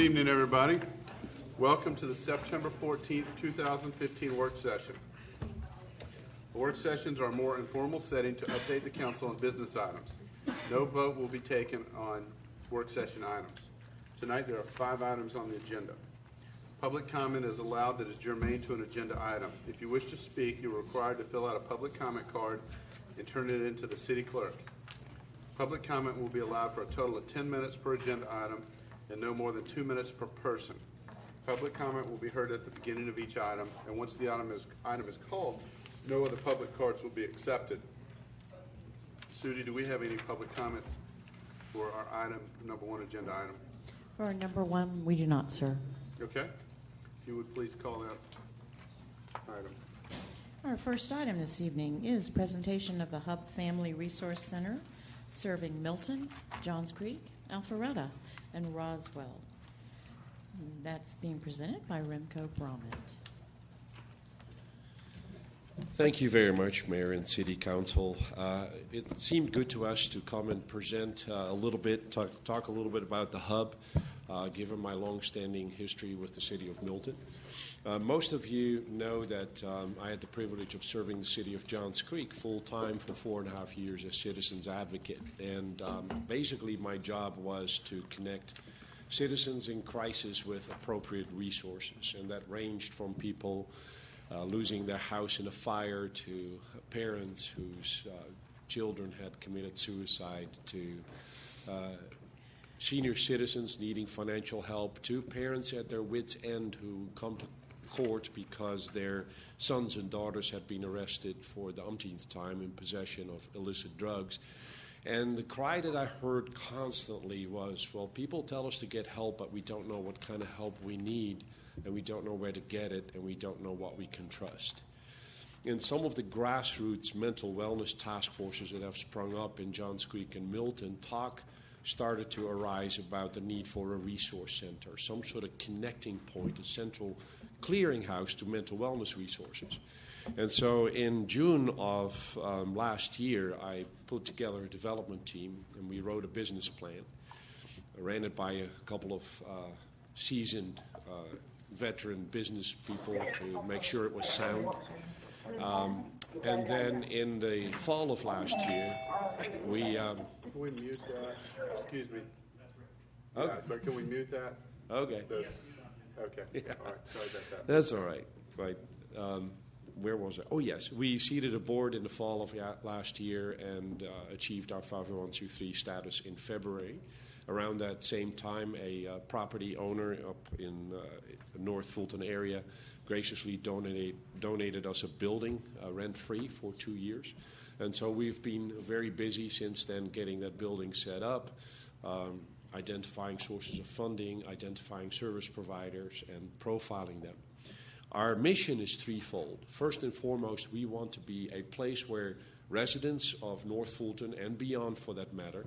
evening, everybody. Welcome to the September 14th, 2015 work session. The work sessions are a more informal setting to update the council on business items. No vote will be taken on work session items. Tonight there are 5 items on the agenda. Public comment is allowed that is germane to an agenda item. If you wish to speak, you are required to fill out a public comment card and turn it in to the city clerk. Public comment will be allowed for a total of 10 minutes per agenda item and no more than 2 minutes per person. Public comment will be heard at the beginning of each item, and once the item is called, no other public cards will be accepted. Sudi, do we have any public comments for our item, number 1 agenda item? For our number 1, we do not, sir. Okay. If you would please call that item. Our first item this evening is presentation of the Hub Family Resource Center serving Milton, Johns Creek, Alpharetta, and Roswell. That's being presented by Remco Bromett. Thank you very much, Mayor and City Council. It seemed good to us to come and present a little bit, talk a little bit about the Hub, given my long-standing history with the City of Milton. Most of you know that I had the privilege of serving the City of Johns Creek full-time for 4.5 years as citizens advocate. And basically my job was to connect citizens in crisis with appropriate resources. And that ranged from people losing their house in a fire to parents whose children had committed suicide to senior citizens needing financial help to parents at their wits' end who come to court because their sons and daughters had been arrested for the umpteenth time in possession of illicit drugs. And the cry that I heard constantly was, well, people tell us to get help, but we don't know what kind of help we need, and we don't know where to get it, and we don't know what we can trust. And some of the grassroots mental wellness task forces that have sprung up in Johns Creek and Milton started to arise about the need for a resource center, some sort of connecting point, a central clearinghouse to mental wellness resources. And so in June of last year, I put together a development team, and we wrote a business plan. I ran it by a couple of seasoned veteran business people to make sure it was sound. And then in the fall of last year, we... Can we mute that? Excuse me. Okay. Yeah, but can we mute that? Okay. Okay. Yeah. All right. Sorry about that. That's all right. Right. Where was I? Oh, yes. We seated a board in the fall of last year and achieved our 501c3 status in February. Around that same time, a property owner up in the North Fulton area graciously donated us a building rent-free for 2 years. And so we've been very busy since then getting that building set up, identifying sources of funding, identifying service providers, and profiling them. Our mission is threefold. First and foremost, we want to be a place where residents of North Fulton and beyond, for that matter,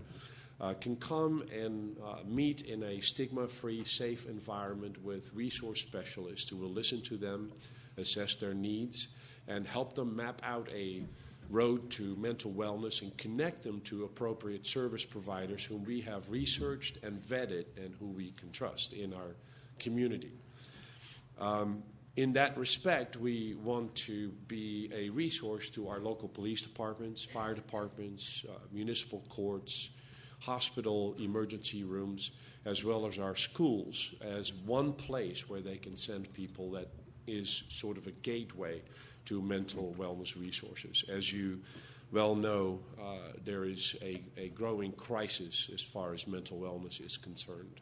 can come and meet in a stigma-free, safe environment with resource specialists who will listen to them, assess their needs, and help them map out a road to mental wellness and connect them to appropriate service providers whom we have researched and vetted and who we can trust in our community. In that respect, we want to be a resource to our local police departments, fire departments, municipal courts, hospital emergency rooms, as well as our schools as one place where they can send people that is sort of a gateway to mental wellness resources. As you well know, there is a growing crisis as far as mental wellness is concerned.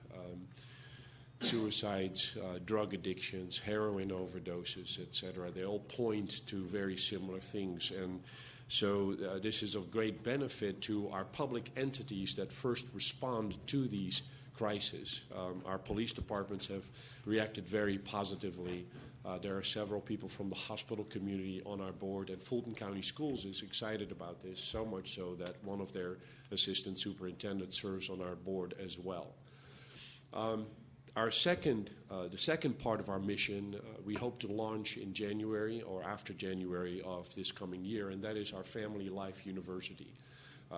Suicides, drug addictions, heroin overdoses, etc. They all point to very similar things. And so this is of great benefit to our public entities that first respond to these crises. Our police departments have reacted very positively. There are several people from the hospital community on our board, and Fulton County Schools is excited about this, so much so that one of their assistant superintendents serves on our board as well. The second part of our mission, we hope to launch in January or after January of this coming year, and that is our Family Life University.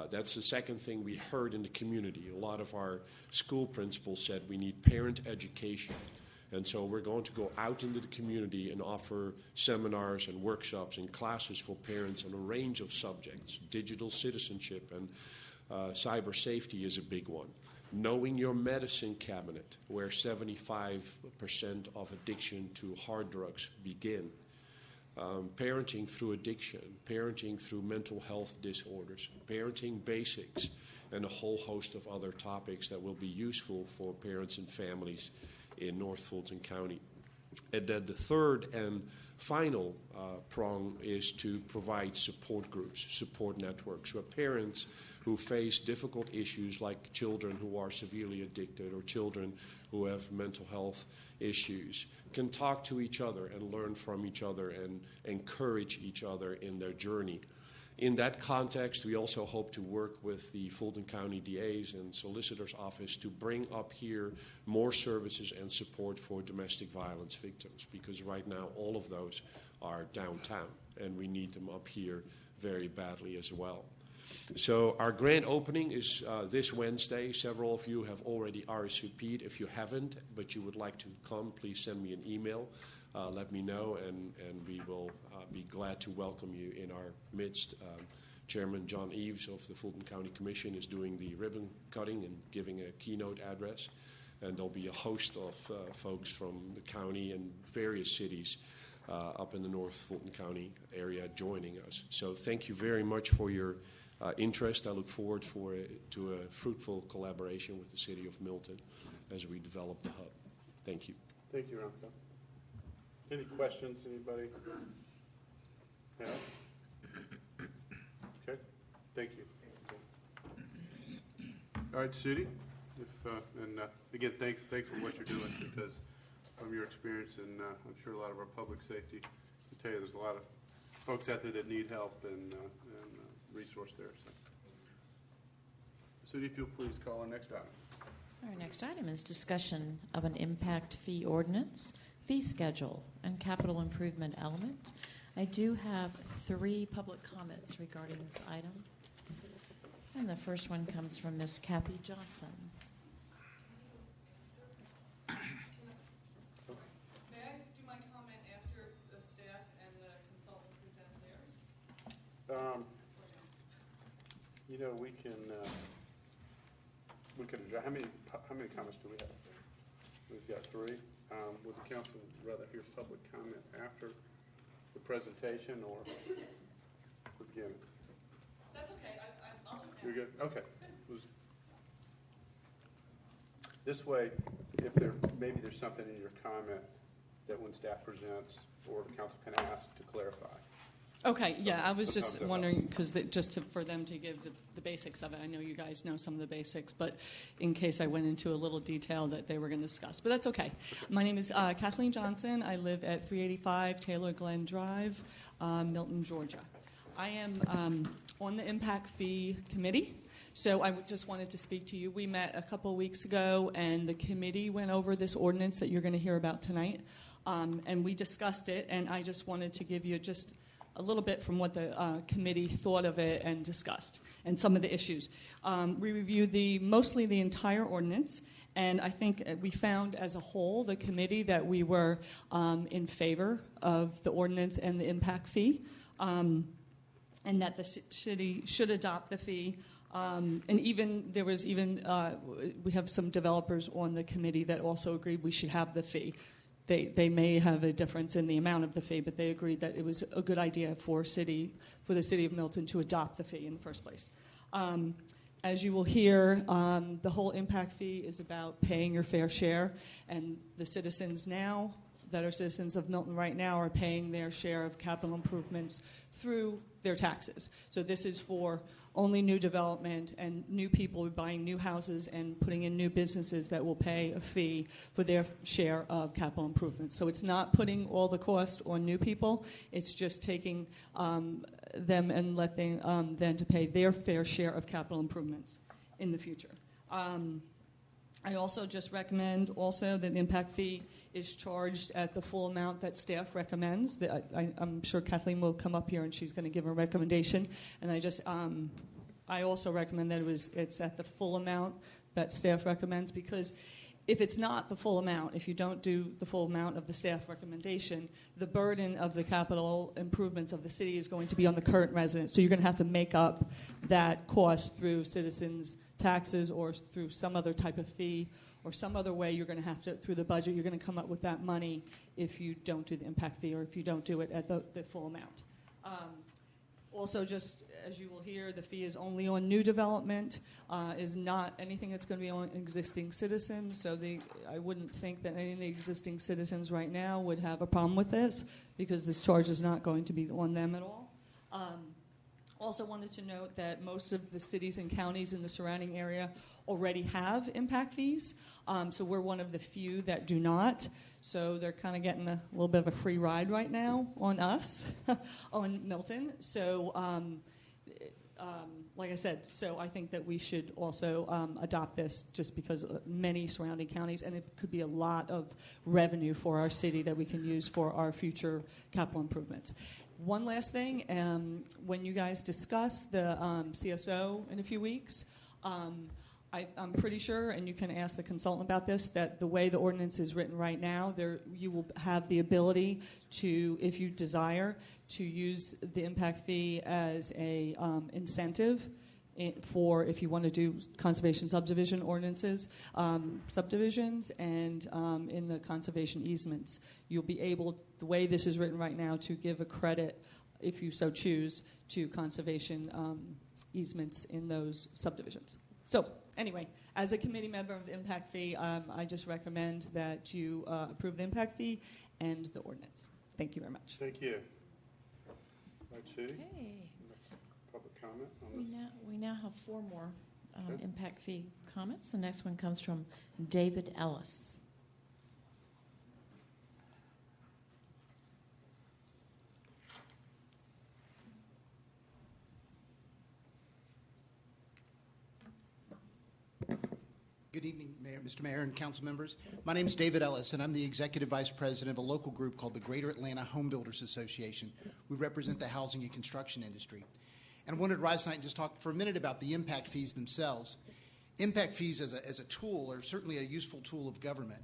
That's the second thing we heard in the community. A lot of our school principals said we need parent education. And so we're going to go out into the community and offer seminars and workshops and classes for parents on a range of subjects. Digital citizenship and cyber safety is a big one. Knowing your medicine cabinet, where 75% of addiction to hard drugs begin. Parenting through addiction, parenting through mental health disorders, parenting basics, and a whole host of other topics that will be useful for parents and families in North Fulton County. And then the third and final prong is to provide support groups, support networks, where parents who face difficult issues like children who are severely addicted or children who have mental health issues can talk to each other and learn from each other and encourage each other in their journey. In that context, we also hope to work with the Fulton County DA's and Solicitor's Office to bring up here more services and support for domestic violence victims, because right now all of those are downtown, and we need them up here very badly as well. So our grand opening is this Wednesday. Several of you have already RSVP'd. If you haven't, but you would like to come, please send me an email. Let me know, and we will be glad to welcome you in our midst. Chairman John Eves of the Fulton County Commission is doing the ribbon cutting and giving a keynote address. And there'll be a host of folks from the county and various cities up in the North Fulton County area joining us. So thank you very much for your interest. I look forward to a fruitful collaboration with the City of Milton as we develop the hub. Thank you. Thank you, Ramco. Any questions, anybody? Yeah. Okay, thank you. All right, Sudi, again, thanks for what you're doing, because from your experience, and I'm sure a lot of our public safety can tell you there's a lot of folks out there that need help and resource there. So, Sudi, if you'll please call our next item. Our next item is discussion of an impact fee ordinance, fee schedule, and capital improvement element. I do have 3 public comments regarding this item. And the first one comes from Ms. Kathy Johnson. May I do my comment after the staff and the consultant present theirs? You know, we can how many comments do we have? We've got 3. Would the council rather hear public comment after the presentation or begin? That's okay. I'll do that. You're good? Okay. This way, if maybe there's something in your comment that when staff presents or the council can ask to clarify. Okay, yeah, I was just Sometimes wondering, because for them to give the basics of it. I know you guys know some of the basics, but in case I went into a little detail that they were going to discuss. But that's okay. My name is Kathleen Johnson. I live at 385 Taylor Glen Drive, Milton, Georgia. I am on the Impact Fee Committee, so I just wanted to speak to you. We met a couple weeks ago, and the committee went over this ordinance that you're going to hear about tonight, and we discussed it, and I just wanted to give you just a little bit from what the committee thought of it and discussed, and some of the issues. We reviewed mostly the entire ordinance, and I think we found as a whole, the committee, that we were in favor of the ordinance and the impact fee, and that the city should adopt the fee. And even we have some developers on the committee that also agreed we should have the fee. They may have a difference in the amount of the fee, but they agreed that it was a good idea for the city of Milton to adopt the fee in the first place. As you will hear, the whole impact fee is about paying your fair share, and the citizens now that are citizens of Milton right now are paying their share of capital improvements through their taxes. So this is for only new development and new people buying new houses and putting in new businesses that will pay a fee for their share of capital improvements. So it's not putting all the cost on new people. It's just taking them and letting them to pay their fair share of capital improvements in the future. I also just recommend also that the impact fee is charged at the full amount that staff recommends. I'm sure Kathleen will come up here and she's going to give a recommendation. And I I also recommend that it's at the full amount that staff recommends, because if it's not the full amount, if you don't do the full amount of the staff recommendation, the burden of the capital improvements of the city is going to be on the current residents. So you're going to have to make up that cost through citizens' taxes or through some other type of fee or some other way. You're going to have to, through the budget, you're going to come up with that money if you don't do the impact fee or if you don't do it at the full amount. Also, just as you will hear, the fee is only on new development, is not anything that's going to be on existing citizens. So I wouldn't think that any of the existing citizens right now would have a problem with this, because this charge is not going to be on them at all. Also wanted to note that most of the cities and counties in the surrounding area already have impact fees. So we're one of the few that do not. So they're kind of getting a little bit of a free ride right now on us, on Milton. So like I said, so I think that we should also adopt this, just because many surrounding counties, and it could be a lot of revenue for our city that we can use for our future capital improvements. One last thing, when you guys discuss the CSO in a few weeks, I'm pretty sure, and you can ask the consultant about this, that the way the ordinance is written right now, you will have the ability to, if you desire, to use the impact fee as a incentive for if you want to do conservation subdivision ordinances, subdivisions, and in the conservation easements. You'll be able, the way this is written right now, to give a credit, if you so choose, to conservation easements in those subdivisions. So anyway, as a committee member of the impact fee, I just recommend that you approve the impact fee and the ordinance. Thank you very much. Thank you. Right, Judy? Okay. Public comment on this? We now have 4 more Okay. impact fee comments. The next one comes from David Ellis. Good evening, Mr. Mayor and council members. My name is David Ellis, and I'm the Executive Vice President of a local group called the Greater Atlanta Home Builders Association. We represent the housing and construction industry. And I wanted to rise tonight and just talk for a minute about the impact fees themselves. Impact fees as a tool are certainly a useful tool of government.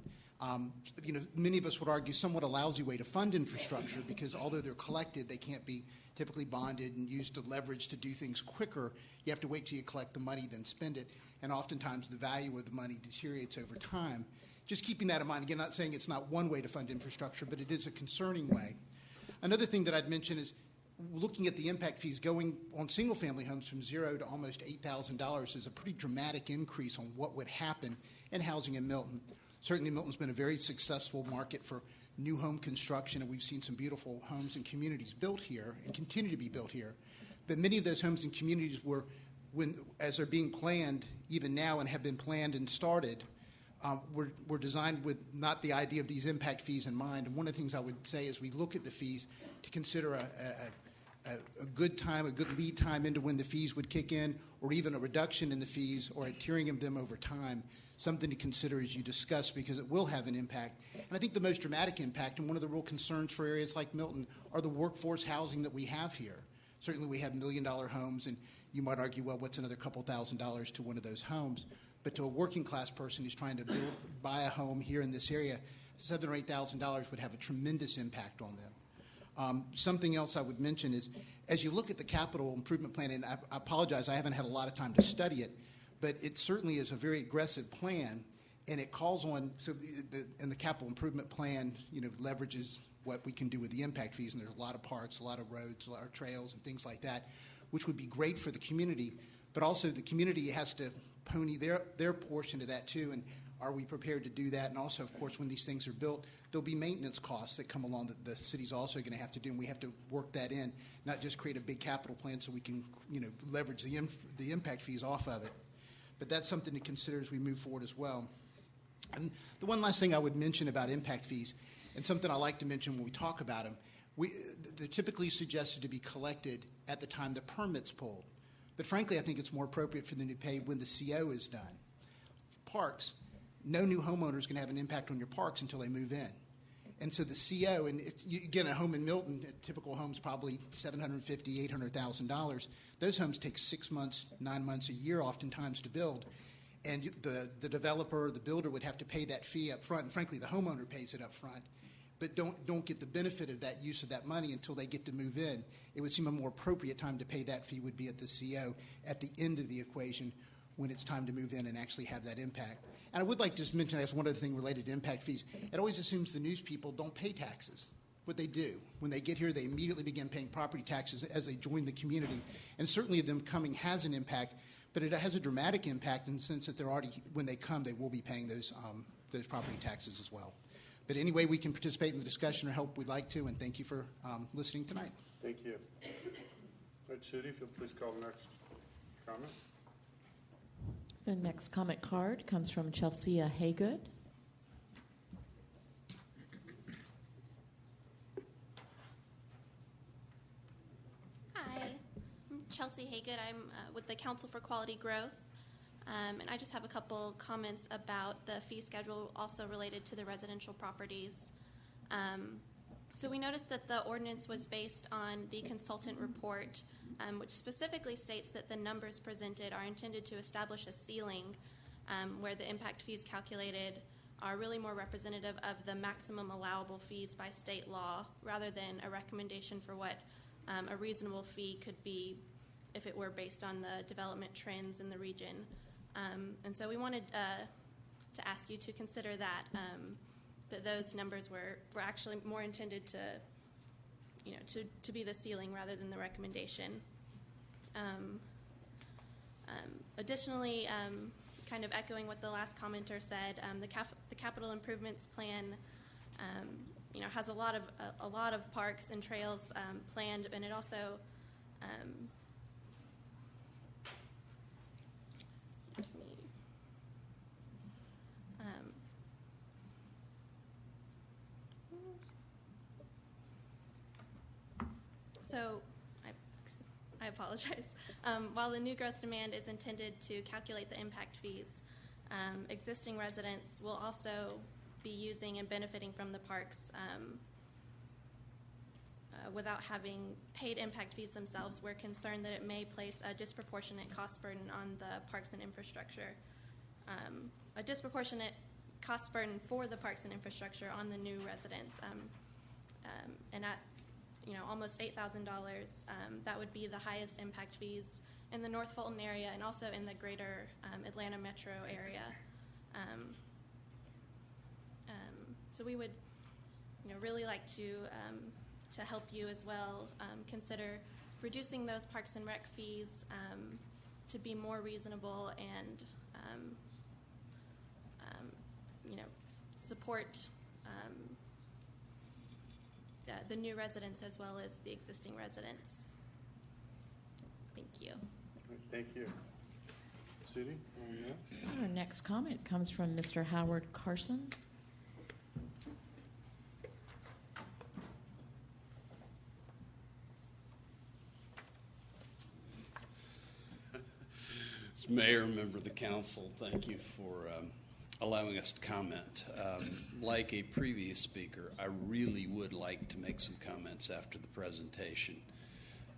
Many of us would argue somewhat a lousy way to fund infrastructure, because although they're collected, they can't be typically bonded and used to leverage to do things quicker. You have to wait till you collect the money, then spend it. And oftentimes the value of the money deteriorates over time. Just keeping that in mind, again, not saying it's not one way to fund infrastructure, but it is a concerning way. Another thing that I'd mention is looking at the impact fees going on single-family homes from $0 to almost $8,000 is a pretty dramatic increase on what would happen in housing in Milton. Certainly, Milton's been a very successful market for new home construction, and we've seen some beautiful homes and communities built here and continue to be built here. But many of those homes and communities were, as they're being planned even now and have been planned and started, were designed with not the idea of these impact fees in mind. And one of the things I would say is we look at the fees to consider a good time, a good lead time into when the fees would kick in, or even a reduction in the fees or a tiering of them over time. Something to consider as you discuss, because it will have an impact. And I think the most dramatic impact, and one of the real concerns for areas like Milton, are the workforce housing that we have here. Certainly we have $1-million homes, and you might argue, well, what's another couple $1,000s to one of those homes? But to a working class person who's trying to buy a home here in this area, $7,000 or $8,000 would have a tremendous impact on them. Something else I would mention is, as you look at the capital improvement plan, and I apologize, I haven't had a lot of time to study it, but it certainly is a very aggressive plan, and it calls on, and the capital improvement plan, leverages what we can do with the impact fees, and there's a lot of parks, a lot of roads, a lot of trails, and things like that, which would be great for the community, but also the community has to pony their portion of that too, and are we prepared to do that? And also, of course, when these things are built, there'll be maintenance costs that come along that the city's also going to have to do, and we have to work that in, not just create a big capital plan so we can, leverage the impact fees off of it. But that's something to consider as we move forward as well. And the one last thing I would mention about impact fees, and something I like to mention when we talk about them, they're typically suggested to be collected at the time the permit's pulled. But frankly, I think it's more appropriate for them to pay when the CO is done. Parks, no new homeowner is going to have an impact on your parks until they move in. And so the CO, and again, a home in Milton, a typical home's probably $750,000, $800,000. Those homes take 6 months, 9 months, a year oftentimes to build. And the developer or the builder would have to pay that fee up front. And frankly, the homeowner pays it up front, but don't get the benefit of that use of that money until they get to move in. It would seem a more appropriate time to pay that fee would be at the CO at the end of the equation when it's time to move in and actually have that impact. And I would like to just mention, as one other thing related to impact fees, it always assumes the news people don't pay taxes. What they do, when they get here, they immediately begin paying property taxes as they join the community. And certainly them coming has an impact, but it has a dramatic impact in the sense that they're already, when they come, they will be paying those property taxes as well. But any way we can participate in the discussion or help, we'd like to, and thank you for listening tonight. Thank you. All right, Judy, if you'll please call the next comment. The next comment card comes from Chelsea Haygood. Hi, I'm Chelsea Haygood. I'm with the Council for Quality Growth. And I just have a couple comments about the fee schedule also related to the residential properties. So we noticed that the ordinance was based on the consultant report, which specifically states that the numbers presented are intended to establish a ceiling where the impact fees calculated are really more representative of the maximum allowable fees by state law rather than a recommendation for what a reasonable fee could be if it were based on the development trends in the region. And so we wanted to ask you to consider that those numbers were actually more intended to, to be the ceiling rather than the recommendation. Additionally, kind of echoing what the last commenter said, the capital improvements plan, has a lot of parks and trails planned, and it also excuse me. So I apologize. While the new growth demand is intended to calculate the impact fees, existing residents will also be using and benefiting from the parks without having paid impact fees themselves. We're concerned that it may place a disproportionate cost burden on the parks and infrastructure. A disproportionate cost burden for the parks and infrastructure on the new residents. And at almost $8,000, that would be the highest impact fees in the North Fulton area and also in the greater Atlanta metro area. So we would, really like to help you as well consider reducing those parks and rec fees to be more reasonable and, support the new residents as well as the existing residents. Thank you. Thank you. Judy, yes? Our next comment comes from Mr. Howard Carson. As Mayor, member of the council, thank you for allowing us to comment. Like a previous speaker, I really would like to make some comments after the presentation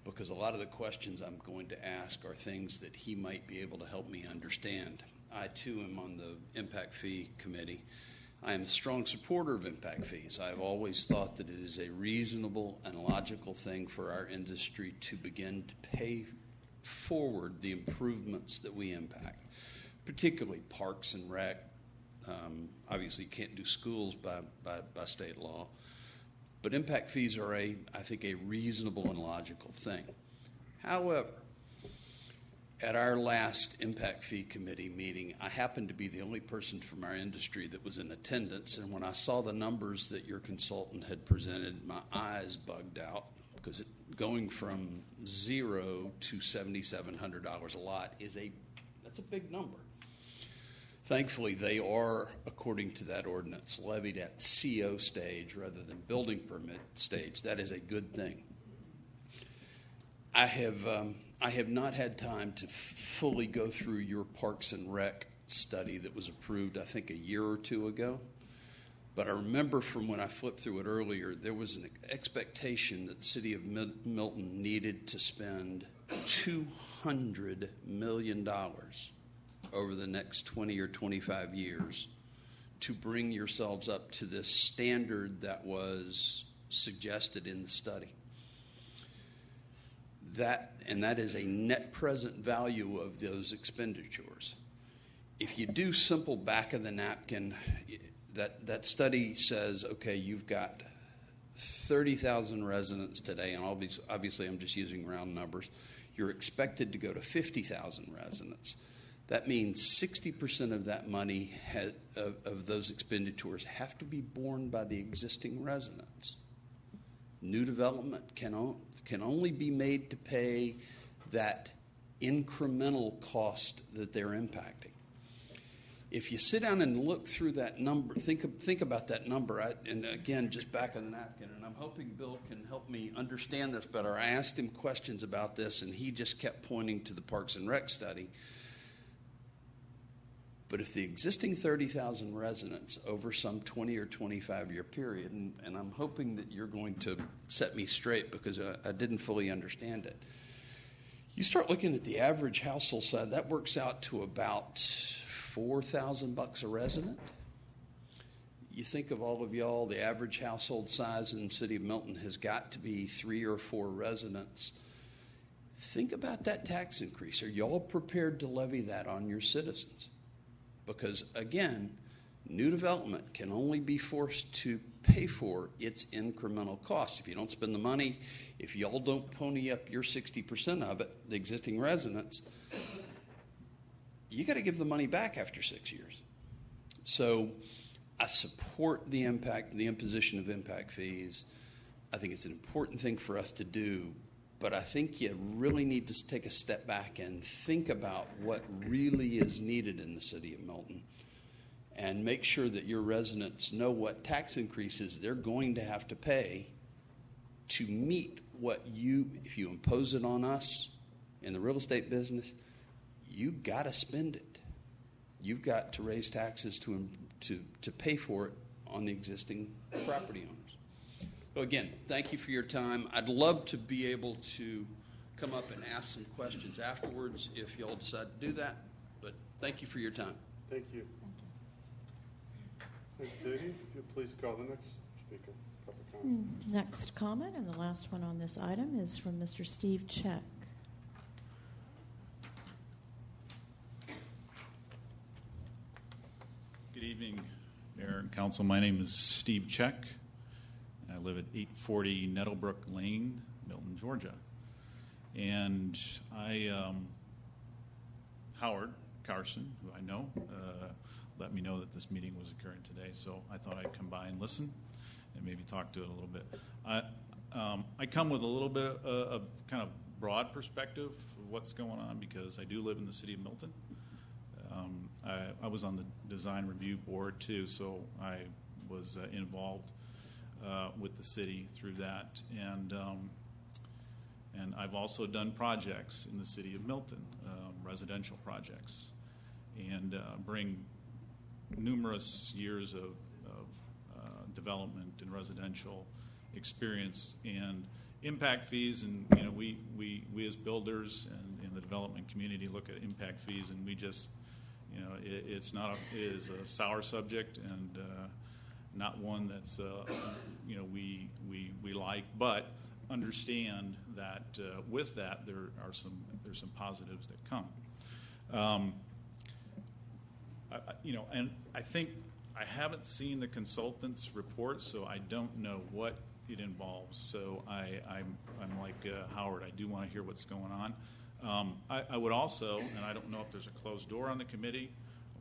because a lot of the questions I'm going to ask are things that he might be able to help me understand. I, too, am on the Impact Fee Committee. I am a strong supporter of impact fees. I've always thought that it is a reasonable and logical thing for our industry to begin to pay forward the improvements that we impact, particularly parks and rec. Obviously, you can't do schools by state law, but impact fees are, I think, a reasonable and logical thing. However, at our last Impact Fee Committee meeting, I happened to be the only person from our industry that was in attendance, and when I saw the numbers that your consultant had presented, my eyes bugged out because going from $0 to $7,700 a lot that's a big number. Thankfully, they are, according to that ordinance, levied at CO stage rather than building permit stage. That is a good thing. I have not had time to fully go through your Parks and Rec study that was approved, I think, a year or two ago. But I remember from when I flipped through it earlier, there was an expectation that the city of Milton needed to spend $200 million over the next 20 or 25 years to bring yourselves up to this standard that was suggested in the study. That is a net present value of those expenditures. If you do simple back of the napkin, that study says, okay, you've got 30,000 residents today, and obviously I'm just using round numbers. You're expected to go to 50,000 residents. That means 60% of that money, of those expenditures, have to be borne by the existing residents. New development can only be made to pay that incremental cost that they're impacting. If you sit down and look through that number, think about that number, and again, just back on the napkin, and I'm hoping Bill can help me understand this better. I asked him questions about this, and he just kept pointing to the Parks and Rec study. But if the existing 30,000 residents over some 20 or 25 year period, and I'm hoping that you're going to set me straight because I didn't fully understand it. You start looking at the average household size, that works out to about $4,000 a resident. You think of all of y'all, the average household size in the city of Milton has got to be 3 or 4 residents. Think about that tax increase. Are y'all prepared to levy that on your citizens? Because, again, new development can only be forced to pay for its incremental cost. If you don't spend the money, if y'all don't pony up your 60% of it, the existing residents, you got to give the money back after 6 years. So I support the imposition of impact fees. I think it's an important thing for us to do. But I think you really need to take a step back and think about what really is needed in the city of Milton and make sure that your residents know what tax increases they're going to have to pay to meet what if you impose it on us in the real estate business, you got to spend it. You've got to raise taxes to pay for it on the existing property owners. So again, thank you for your time. I'd love to be able to come up and ask some questions afterwards if y'all decide to do that, but thank you for your time. Thank you. Thanks, Judy. If you please call the next speaker. Couple comments. Next comment, and the last one on this item, is from Mr. Steve Check. Good evening, Mayor and Council. My name is Steve Check. I live at 840 Nettlebrook Lane, Milton, Georgia. And Howard Carson, who I know, let me know that this meeting was occurring today, so I thought I'd come by and listen and maybe talk to it a little bit. I come with a little bit of kind of broad perspective of what's going on because I do live in the city of Milton. I was on the design review board too, so I was involved with the city through that, and I've also done projects in the city of Milton, residential projects, and bring numerous years of development and residential experience and impact fees. And we as builders and in the development community look at impact fees, and we just it is a sour subject and not one that's we like, but understand that with that there's some positives that come. And I think I haven't seen the consultant's report, so I don't know what it involves. So I'm like Howard. I do want to hear what's going on. I would also, and I don't know if there's a closed door on the committee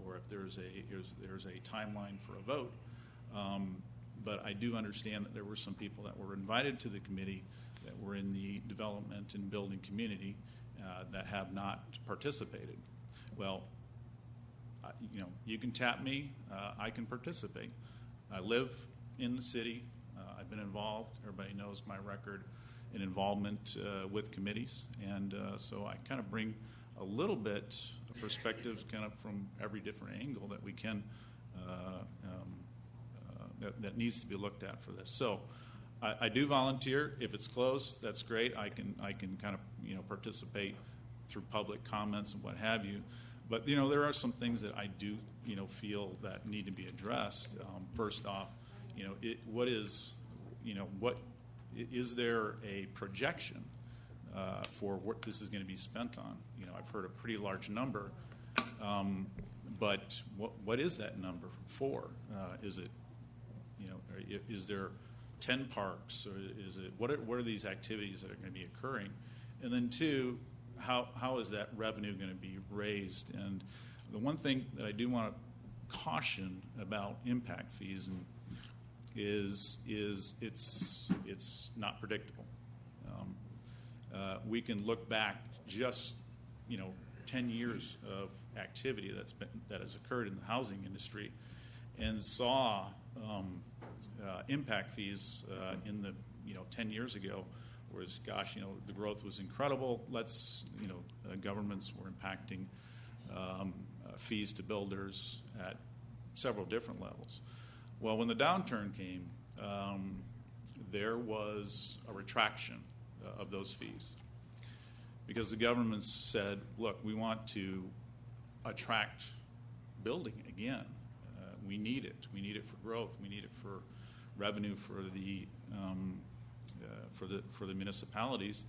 or if there's a timeline for a vote. But I do understand that there were some people that were invited to the committee that were in the development and building community that have not participated. Well, you can tap me. I can participate. I live in the city. I've been involved. Everybody knows my record in involvement with committees. And so I kind of bring a little bit of perspectives kind of from every different angle that we can that needs to be looked at for this. So I do volunteer. If it's close, that's great. I can kind of participate through public comments and what have you. But there are some things that I do feel that need to be addressed. First off, what is there a projection for what this is going to be spent on? I've heard a pretty large number, but what is that number for? Is it is there 10 parks, or is it what are these activities that are going to be occurring? And then two, how is that revenue going to be raised? And the one thing that I do want to caution about impact fees is it's not predictable. We can look back just 10 years of activity that has occurred in the housing industry, and saw impact fees in the 10 years ago. Whereas, gosh, the growth was incredible. Governments were impacting fees to builders at several different levels. Well, when the downturn came, there was a retraction of those fees because the government said, look, we want to attract building again. We need it. We need it for growth. We need it for revenue for the municipalities,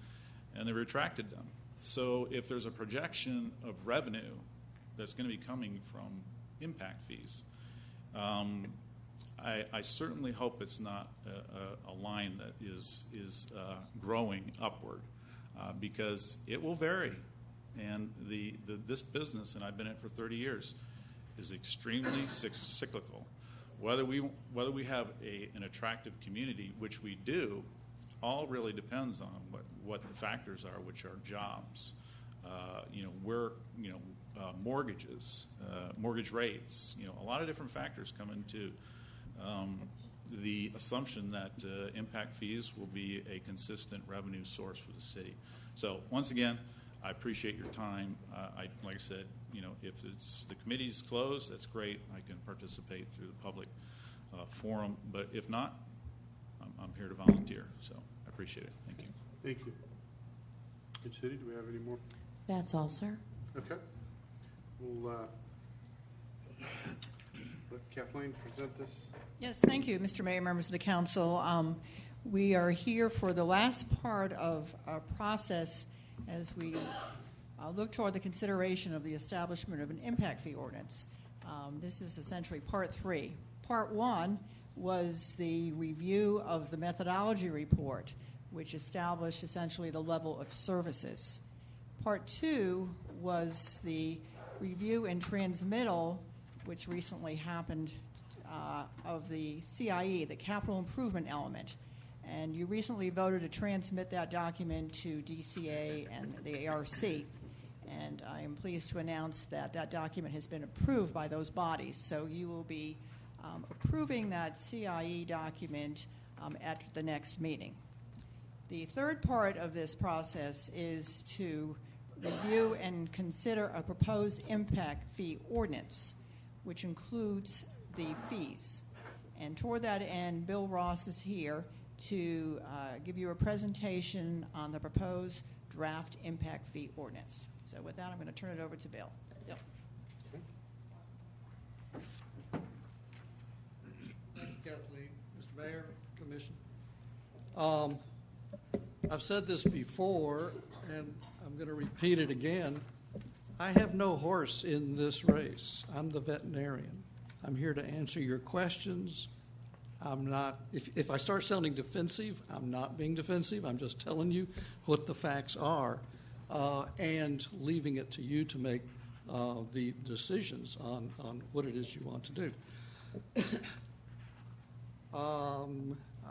and they retracted them. So if there's a projection of revenue that's going to be coming from impact fees, I certainly hope it's not a line that is growing upward, because it will vary. And this business, and I've been in it for 30 years, is extremely cyclical. Whether we have an attractive community, which we do, all really depends on what the factors are, which are jobs, mortgages, mortgage rates. A lot of different factors come into the assumption that impact fees will be a consistent revenue source for the city. So once again, I appreciate your time. Like I said, if the committee's closed, that's great. I can participate through the public forum. But if not, I'm here to volunteer. So I appreciate it. Thank you. Thank you. Good City, do we have any more? That's all, sir. Okay. We'll let Kathleen present this. Yes, thank you, Mr. Mayor, members of the council. We are here for the last part of our process as we look toward the consideration of the establishment of an impact fee ordinance. This is essentially part 3. Part 1 was the review of the methodology report, which established essentially the level of services. Part 2 was the review and transmittal, which recently happened, of the CIE, the capital improvement element. And you recently voted to transmit that document to DCA and the ARC. And I am pleased to announce that that document has been approved by those bodies. So you will be approving that CIE document at the next meeting. The third part of this process is to review and consider a proposed impact fee ordinance, which includes the fees. And toward that end, Bill Ross is here to give you a presentation on the proposed draft impact fee ordinance. So with that, I'm going to turn it over to Bill. Bill. Thank you, Kathleen. Mr. Mayor, Commission. I've said this before, and I'm going to repeat it again. I have no horse in this race. I'm the veterinarian. I'm here to answer your questions. I'm not, if I start sounding defensive, I'm not being defensive. I'm just telling you what the facts are and leaving it to you to make the decisions on what it is you want to do.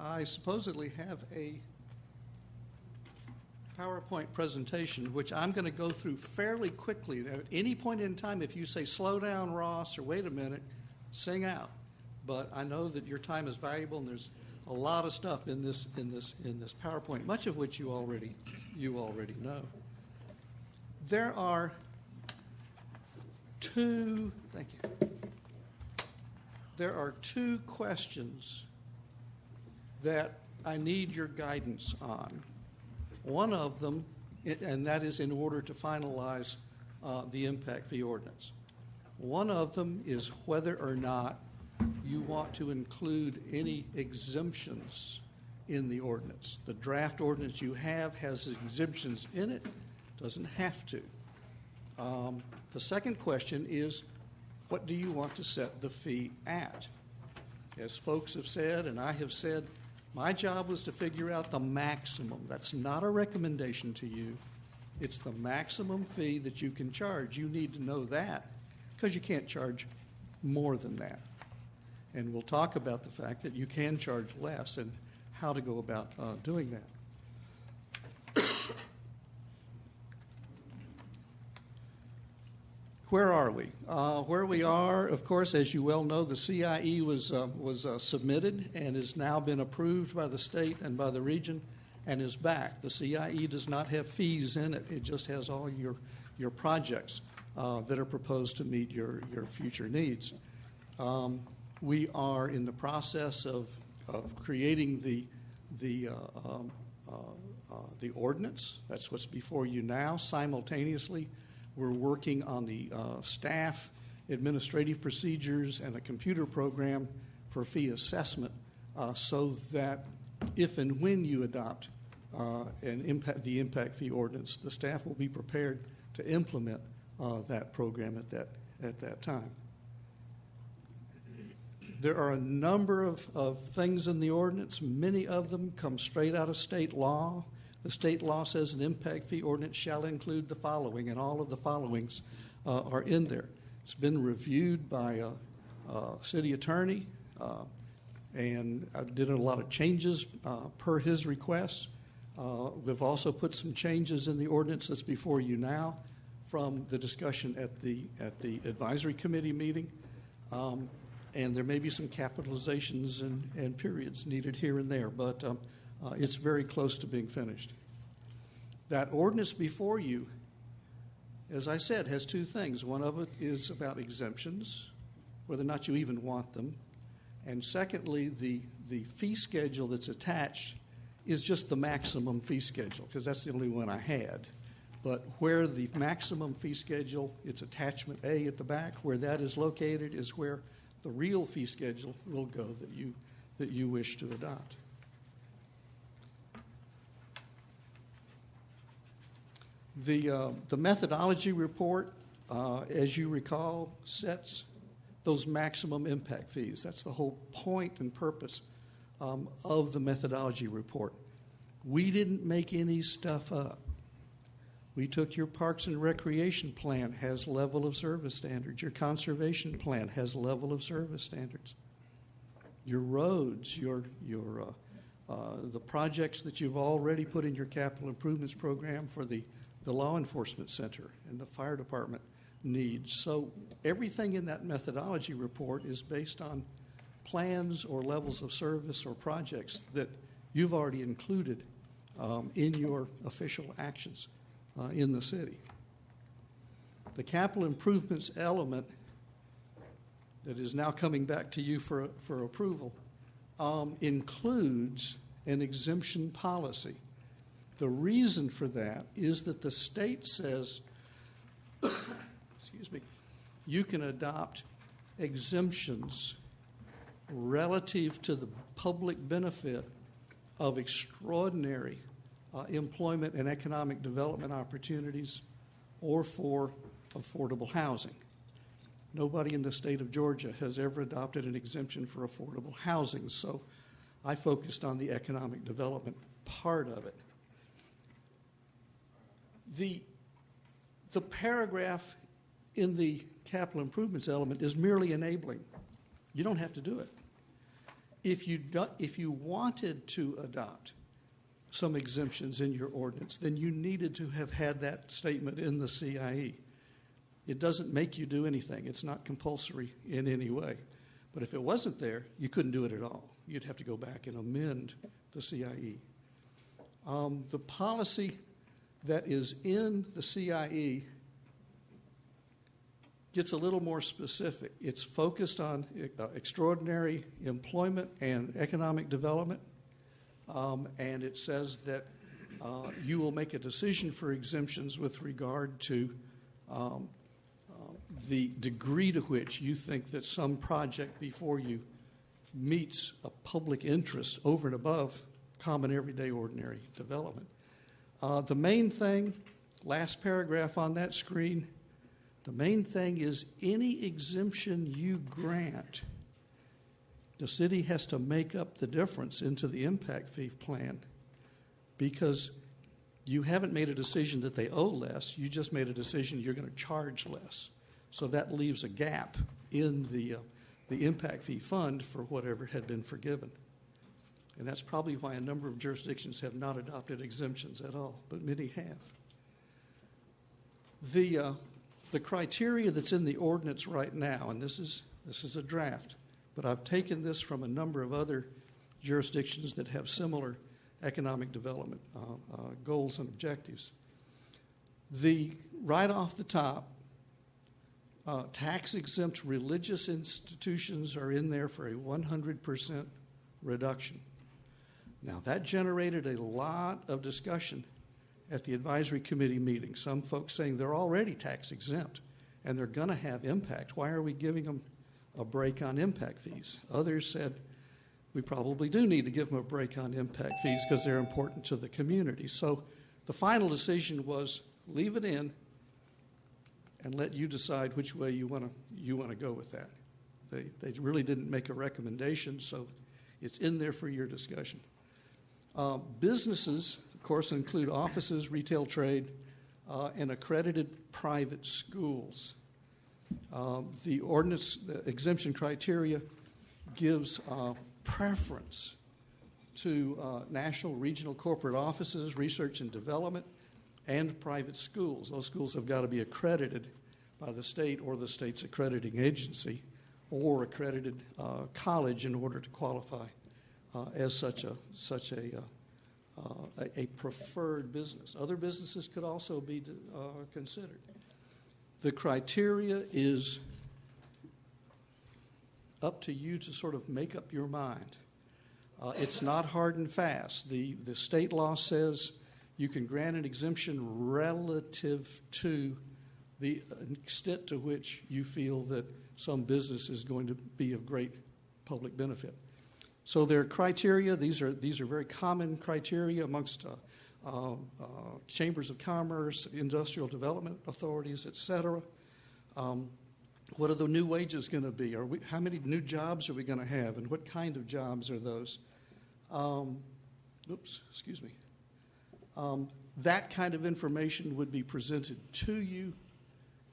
I supposedly have a PowerPoint presentation, which I'm going to go through fairly quickly. At any point in time, if you say, slow down, Ross, or wait a minute, sing out. But I know that your time is valuable, and there's a lot of stuff in this PowerPoint, much of which you already know. There are two there are two questions that I need your guidance on. One of them, and that is in order to finalize the impact fee ordinance. One of them is whether or not you want to include any exemptions in the ordinance. The draft ordinance you have has exemptions in it, doesn't have to. The second question is, what do you want to set the fee at? As folks have said, and I have said, my job was to figure out the maximum. That's not a recommendation to you. It's the maximum fee that you can charge. You need to know that because you can't charge more than that. And we'll talk about the fact that you can charge less and how to go about doing that. Where are we? Where we are, of course, as you well know, the CIE was submitted and has now been approved by the state and by the region and is back. The CIE does not have fees in it. It just has all your projects that are proposed to meet your future needs. We are in the process of creating the ordinance. That's what's before you now. Simultaneously, we're working on the staff administrative procedures and a computer program for fee assessment so that if and when you adopt the impact fee ordinance, the staff will be prepared to implement that program at that time. There are a number of things in the ordinance. Many of them come straight out of state law. The state law says an impact fee ordinance shall include the following, and all of the followings are in there. It's been reviewed by a city attorney, and I did a lot of changes per his request. We've also put some changes in the ordinance that's before you now from the discussion at the advisory committee meeting. And there may be some capitalizations and periods needed here and there, but it's very close to being finished. That ordinance before you, as I said, has two things. One of it is about exemptions, whether or not you even want them. And secondly, the fee schedule that's attached is just the maximum fee schedule, because that's the only one I had. But where the maximum fee schedule, it's attachment A at the back, where that is located is where the real fee schedule will go that you wish to adopt. The methodology report, as you recall, sets those maximum impact fees. That's the whole point and purpose of the methodology report. We didn't make any stuff up. We took your Parks and Recreation plan has level of service standards. Your conservation plan has level of service standards. Your roads, the projects that you've already put in your capital improvements program for the law enforcement center and the fire department needs. So everything in that methodology report is based on plans or levels of service or projects that you've already included in your official actions in the city. The capital improvements element that is now coming back to you for approval includes an exemption policy. The reason for that is that the state says, excuse me, you can adopt exemptions relative to the public benefit of extraordinary employment and economic development opportunities or for affordable housing. Nobody in the state of Georgia has ever adopted an exemption for affordable housing, so I focused on the economic development part of it. The paragraph in the capital improvements element is merely enabling. You don't have to do it. If you wanted to adopt some exemptions in your ordinance, then you needed to have had that statement in the CIE. It doesn't make you do anything. It's not compulsory in any way. But if it wasn't there, you couldn't do it at all. You'd have to go back and amend the CIE. The policy that is in the CIE gets a little more specific. It's focused on extraordinary employment and economic development, and it says that you will make a decision for exemptions with regard to the degree to which you think that some project before you meets a public interest over and above common everyday ordinary development. The main thing, last paragraph on that screen, the main thing is any exemption you grant, the city has to make up the difference into the impact fee plan, because you haven't made a decision that they owe less, you just made a decision you're going to charge less. So that leaves a gap in the impact fee fund for whatever had been forgiven. And that's probably why a number of jurisdictions have not adopted exemptions at all, but many have. The criteria that's in the ordinance right now, and this is a draft, but I've taken this from a number of other jurisdictions that have similar economic development goals and objectives. Right off the top, tax-exempt religious institutions are in there for a 100% reduction. Now, that generated a lot of discussion at the advisory committee meeting. Some folks saying they're already tax-exempt and they're going to have impact. Why are we giving them a break on impact fees? Others said we probably do need to give them a break on impact fees because they're important to the community. So the final decision was leave it in and let you decide which way you want to go with that. They really didn't make a recommendation, so it's in there for your discussion. Businesses, of course, include offices, retail trade, and accredited private schools. The ordinance exemption criteria gives preference to national, regional corporate offices, research and development, and private schools. Those schools have got to be accredited by the state or the state's accrediting agency or accredited college in order to qualify as such a preferred business. Other businesses could also be considered. The criteria is up to you to sort of make up your mind. It's not hard and fast. The state law says you can grant an exemption relative to the extent to which you feel that some business is going to be of great public benefit. So there are criteria. These are very common criteria amongst chambers of commerce, industrial development authorities, et cetera. What are the new wages going to be? How many new jobs are we going to have, and what kind of jobs are those? That kind of information would be presented to you,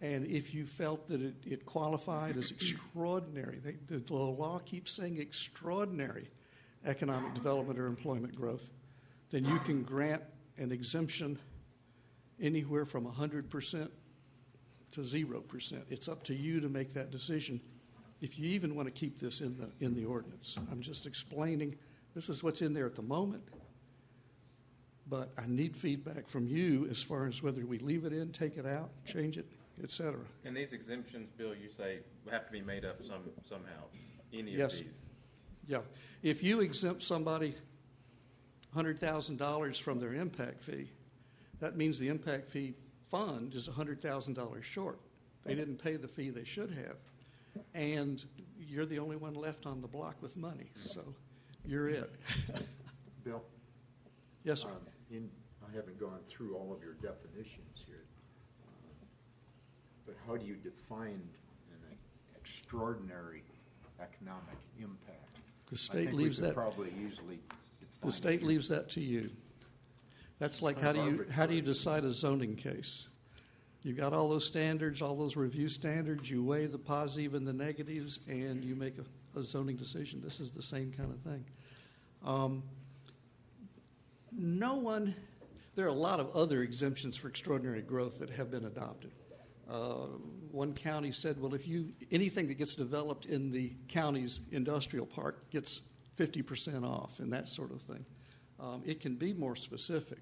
and if you felt that it qualified as extraordinary, the law keeps saying extraordinary economic development or employment growth, then you can grant an exemption anywhere from 100% to 0%. It's up to you to make that decision if you even want to keep this in the ordinance. I'm just explaining this is what's in there at the moment, but I need feedback from you as far as whether we leave it in, take it out, change it, et cetera. And these exemptions, Bill, you say have to be made up somehow, any of Yes. these? Yeah. If you exempt somebody $100,000 from their impact fee, that means the impact fee fund is $100,000 short. They didn't pay the fee they should have, and you're the only one left on the block with money, so you're it. Bill? Yes, sir. I haven't gone through all of your definitions here, but how do you define an extraordinary economic impact? The state leaves that. Probably easily. The state leaves that to you. That's like how do you decide a zoning case? You've got all those standards, all those review standards. You weigh the positive and the negatives, and you make a zoning decision. This is the same kind of thing. There are a lot of other exemptions for extraordinary growth that have been adopted. One county said, well, anything that gets developed in the county's industrial park gets 50% off and that sort of thing. It can be more specific,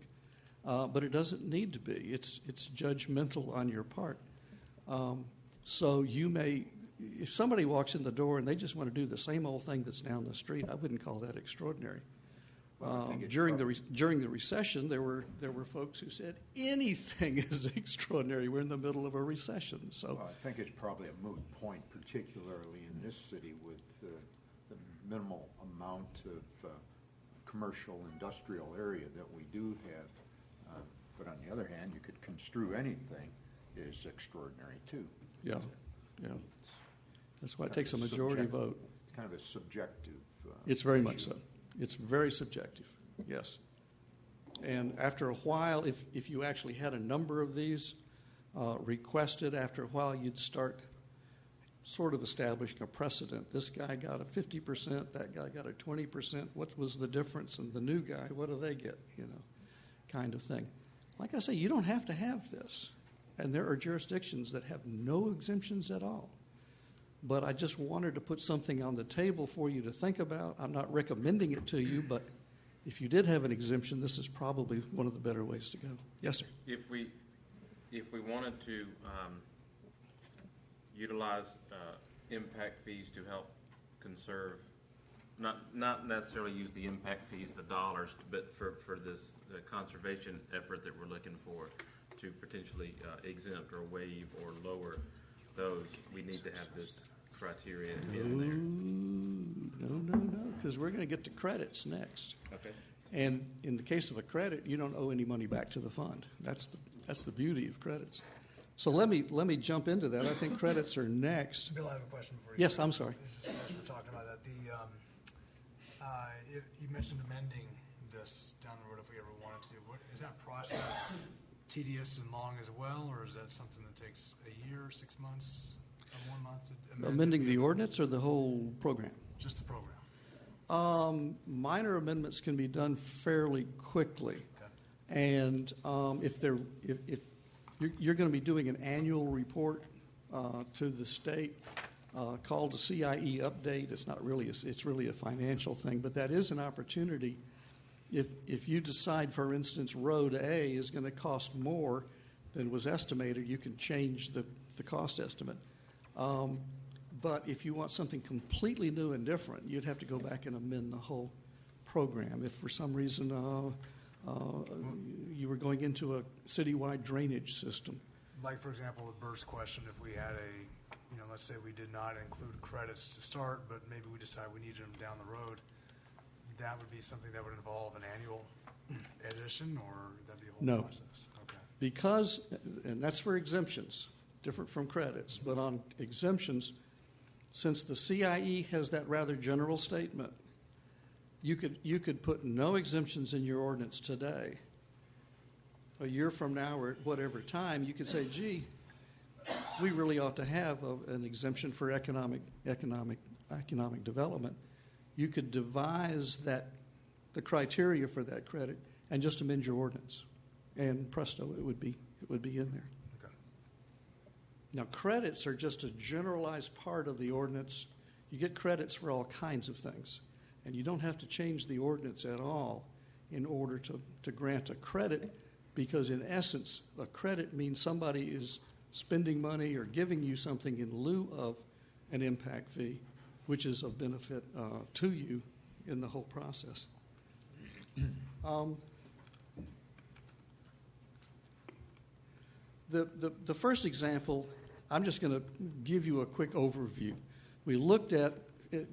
but it doesn't need to be. It's judgmental on your part. So if somebody walks in the door and they just want to do the same old thing that's down the street, I wouldn't call that extraordinary. Well, I think it's During the recession, there were folks who said anything is extraordinary. We're in the middle of a recession, so Well, I think it's probably a moot point, particularly in this city with the minimal amount of commercial industrial area that we do have. But on the other hand, you could construe anything as extraordinary too. yeah. That's why it takes a majority vote. Kind of a subjective. It's very much issue. so. It's very subjective, yes. And after a while, if you actually had a number of these requested, after a while you'd start sort of establishing a precedent. This guy got a 50%, that guy got a 20%. What was the difference? And the new guy, what do they get? Kind of thing. Like I say, you don't have to have this. And there are jurisdictions that have no exemptions at all. But I just wanted to put something on the table for you to think about. I'm not recommending it to you, but if you did have an exemption, this is probably one of the better ways to go. Yes, sir. If we wanted to utilize impact fees to help conserve, not necessarily use the impact fees, the dollars, but for this conservation effort that we're looking for to potentially exempt or waive or lower those, we need to have this criteria in there. No, because we're going to get to credits next. Okay. And in the case of a credit, you don't owe any money back to the fund. That's the beauty of credits. So let me jump into that. I think credits are next. Bill, I have a question for you. Yes, I'm sorry. Just as we're talking about that, you mentioned amending this down the road if we ever wanted to. Is that process tedious and long as well, or is that something that takes a year, 6 months, 1 month? Amending the ordinance or the whole program? Just the program. Minor amendments can be done fairly quickly, Okay. and if you're going to be doing an annual report to the state called a CIE update. It's not really it's really a financial thing, but that is an opportunity. If you decide, for instance, Road A is going to cost more than was estimated, you can change the cost estimate. But if you want something completely new and different, you'd have to go back and amend the whole program. If for some reason you were going into a citywide drainage system. Like, for example, with Bert's question, if we had let's say we did not include credits to start, but maybe we decide we needed them down the road, that would be something that would involve an annual addition, or that'd be a whole No. process? Okay. Because, and that's for exemptions, different from credits, but on exemptions, since the CIE has that rather general statement, you could put no exemptions in your ordinance today. A year from now or at whatever time, you could say, gee, we really ought to have an exemption for economic development. You could devise the criteria for that credit and just amend your ordinance, and presto, it would be in there. Okay. Now, credits are just a generalized part of the ordinance. You get credits for all kinds of things, and you don't have to change the ordinance at all in order to grant a credit, because in essence, a credit means somebody is spending money or giving you something in lieu of an impact fee, which is of benefit to you in the whole process. The first example, I'm just going to give you a quick overview. We looked at,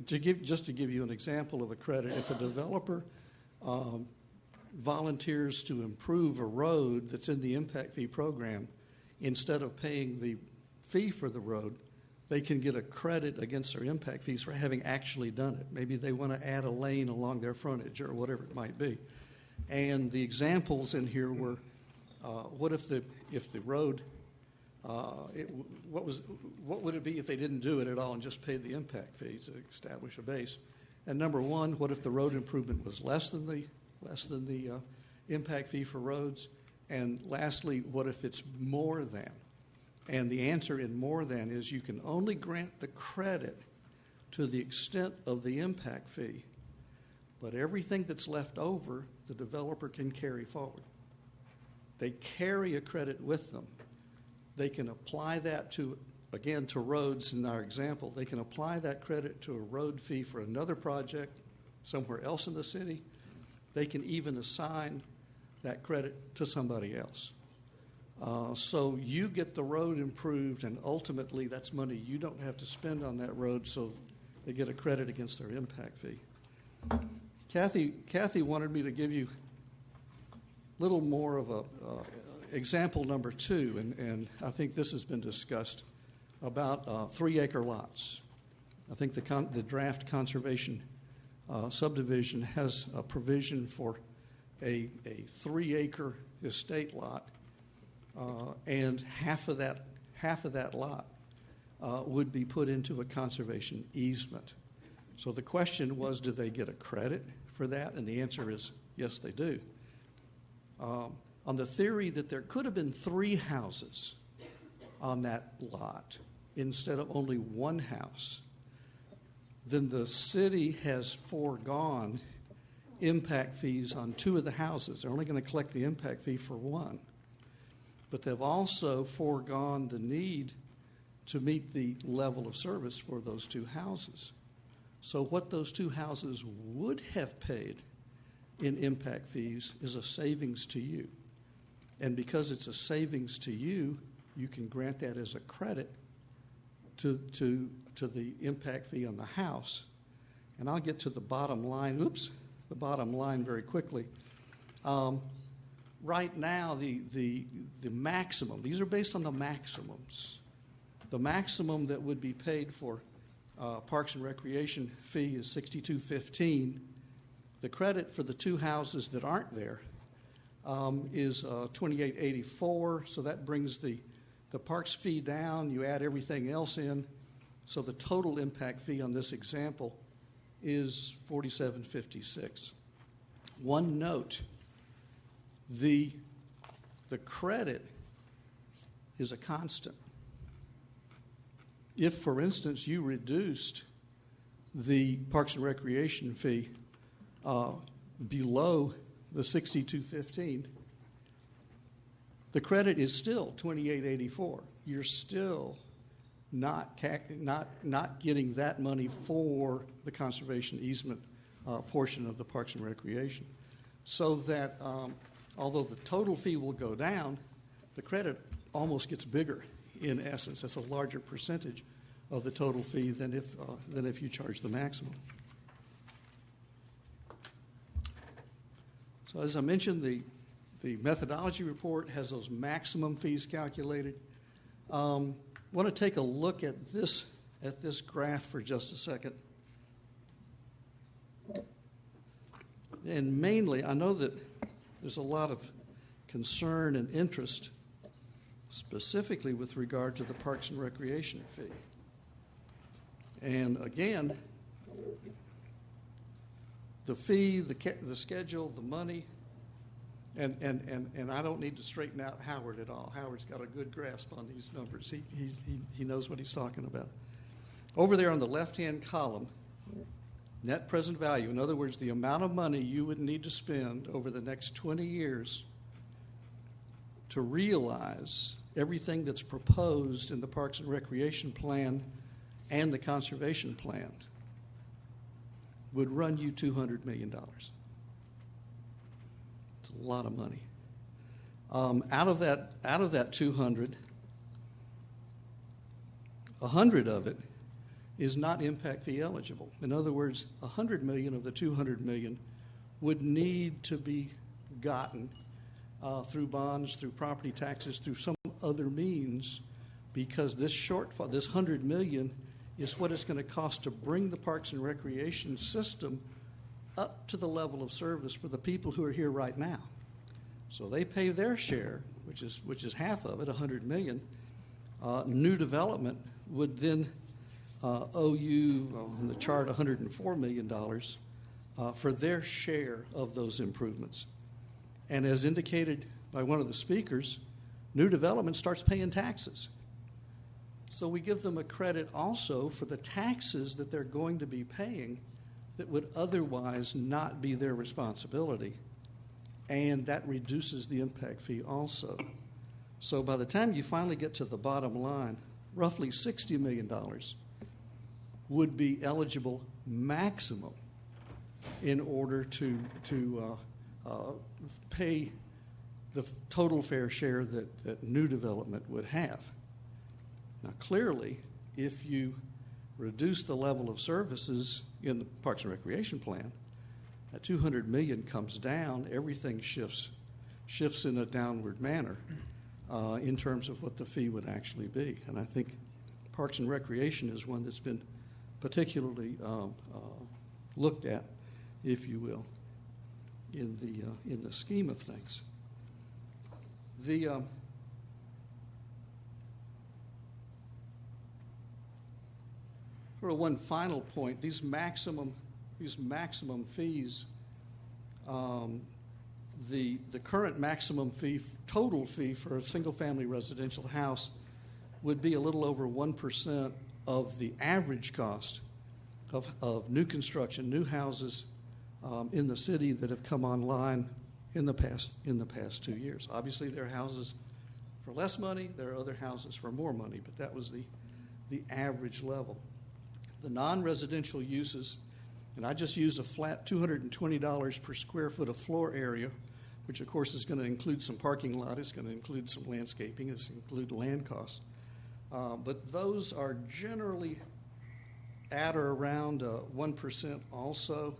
to give you an example of a credit, if a developer volunteers to improve a road that's in the impact fee program, instead of paying the fee for the road, they can get a credit against their impact fees for having actually done it. Maybe they want to add a lane along their frontage or whatever it might be. And the examples in here were, what if the road, what would it be if they didn't do it at all and just paid the impact fee to establish a base? And number one, what if the road improvement was less than the impact fee for roads? And lastly, what if it's more than? And the answer in more than is you can only grant the credit to the extent of the impact fee, but everything that's left over, the developer can carry forward. They carry a credit with them. They can apply that to again, to roads in our example, they can apply that credit to a road fee for another project somewhere else in the city. They can even assign that credit to somebody else. So you get the road improved, and ultimately that's money you don't have to spend on that road, so they get a credit against their impact fee. Kathy wanted me to give you a little more of a example number 2, and I think this has been discussed, about 3-acre lots. I think the draft conservation subdivision has a provision for a 3-acre estate lot, and half of that lot would be put into a conservation easement. So the question was, do they get a credit for that? And the answer is yes, they do. On the theory that there could have been 3 houses on that lot instead of only 1 house, then the city has foregone impact fees on 2 of the houses. They're only going to collect the impact fee for 1. But they've also foregone the need to meet the level of service for those 2 houses. So what those 2 houses would have paid in impact fees is a savings to you. And because it's a savings to you, you can grant that as a credit to the impact fee on the house. And I'll get to the bottom line. The bottom line very quickly. Right now, the maximum, these are based on the maximums. The maximum that would be paid for Parks and Recreation fee is $62.15. The credit for the 2 houses that aren't there is $28.84. So that brings the parks fee down. You add everything else in. So the total impact fee on this example is $47.56. One note, the credit is a constant. If, for instance, you reduced the Parks and Recreation fee below the $62.15, the credit is still $28.84. You're still not getting that money for the conservation easement portion of the Parks and Recreation. So that although the total fee will go down, the credit almost gets bigger in essence. That's a larger percentage of the total fee than if you charge the maximum. So as I mentioned, the methodology report has those maximum fees calculated. I want to take a look at this graph for just a second. And mainly, I know that there's a lot of concern and interest specifically with regard to the Parks and Recreation fee. And again, the fee, the schedule, the money, and I don't need to straighten out Howard at all. Howard's got a good grasp on these numbers. He knows what he's talking about. Over there on the left-hand column, net present value, in other words, the amount of money you would need to spend over the next 20 years to realize everything that's proposed in the Parks and Recreation Plan and the Conservation Plan would run you $200 million. It's a lot of money. Out of that 200, 100 of it is not impact fee eligible. In other words, 100 million of the 200 million would need to be gotten through bonds, through property taxes, through some other means, because this shortfall, this 100 million, is what it's going to cost to bring the Parks and Recreation system up to the level of service for the people who are here right now. So they pay their share, which is half of it, 100 million. New development would then owe you, on the chart, $104 million for their share of those improvements. And as indicated by one of the speakers, new development starts paying taxes. So we give them a credit also for the taxes that they're going to be paying that would otherwise not be their responsibility. And that reduces the impact fee also. So by the time you finally get to the bottom line, roughly $60 million would be eligible maximum in order to pay the total fair share that new development would have. Now, clearly, if you reduce the level of services in the Parks and Recreation Plan, that $200 million comes down, everything shifts in a downward manner in terms of what the fee would actually be. And I think Parks and Recreation is one that's been particularly looked at, if you will, in the scheme of things. The sort of one final point: these maximum fees. The current maximum fee, total fee for a single-family residential house, would be a little over 1% of the average cost of new construction, new houses in the city that have come online in the past 2 years. Obviously, there are houses for less money. There are other houses for more money, but that was the average level. The non-residential uses, and I just use a flat $220 per square foot of floor area, which of course is going to include some parking lot, it's going to include some landscaping, it's going to include land costs. But those are generally at or around 1% also.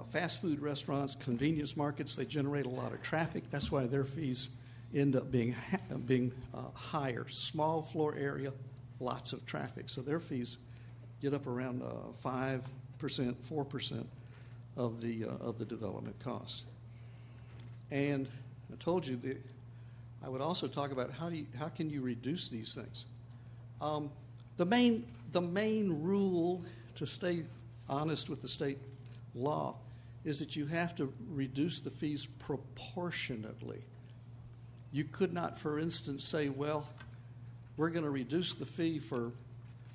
Fast food restaurants, convenience markets, they generate a lot of traffic. That's why their fees end up being higher. Small floor area, lots of traffic. So their fees get up around 5%, 4% of the development costs. And I told you that I would also talk about how can you reduce these things. The main rule, to stay honest with the state law, is that you have to reduce the fees proportionately. You could not, for instance, say, well, we're going to reduce the fee for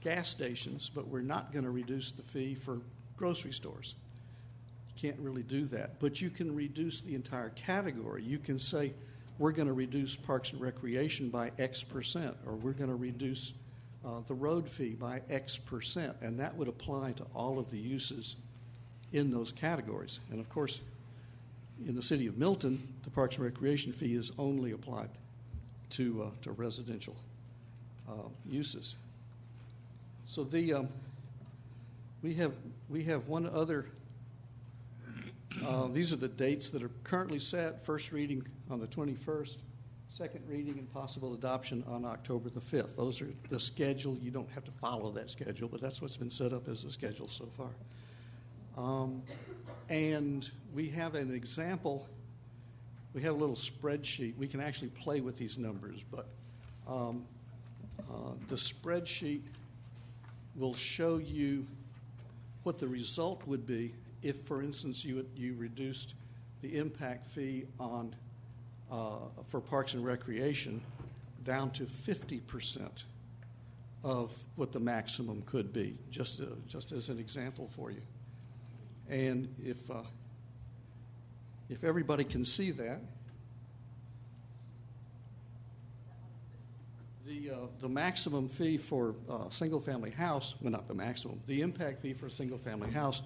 gas stations, but we're not going to reduce the fee for grocery stores. You can't really do that. But you can reduce the entire category. You can say, we're going to reduce Parks and Recreation by X%, or we're going to reduce the road fee by X%, and that would apply to all of the uses in those categories. And of course, in the city of Milton, the Parks and Recreation fee is only applied to residential uses. So we have one other. These are the dates that are currently set. First reading on the 21st. Second reading and possible adoption on October the 5th. Those are the schedule. You don't have to follow that schedule, but that's what's been set up as the schedule so far. And we have an example. We have a little spreadsheet. We can actually play with these numbers, but the spreadsheet will show you what the result would be if, for instance, you reduced the impact fee on for Parks and Recreation down to 50% of what the maximum could be, just as an example for you. And if everybody can see that, the maximum fee for a single-family house, well, not the maximum, the impact fee for a single-family house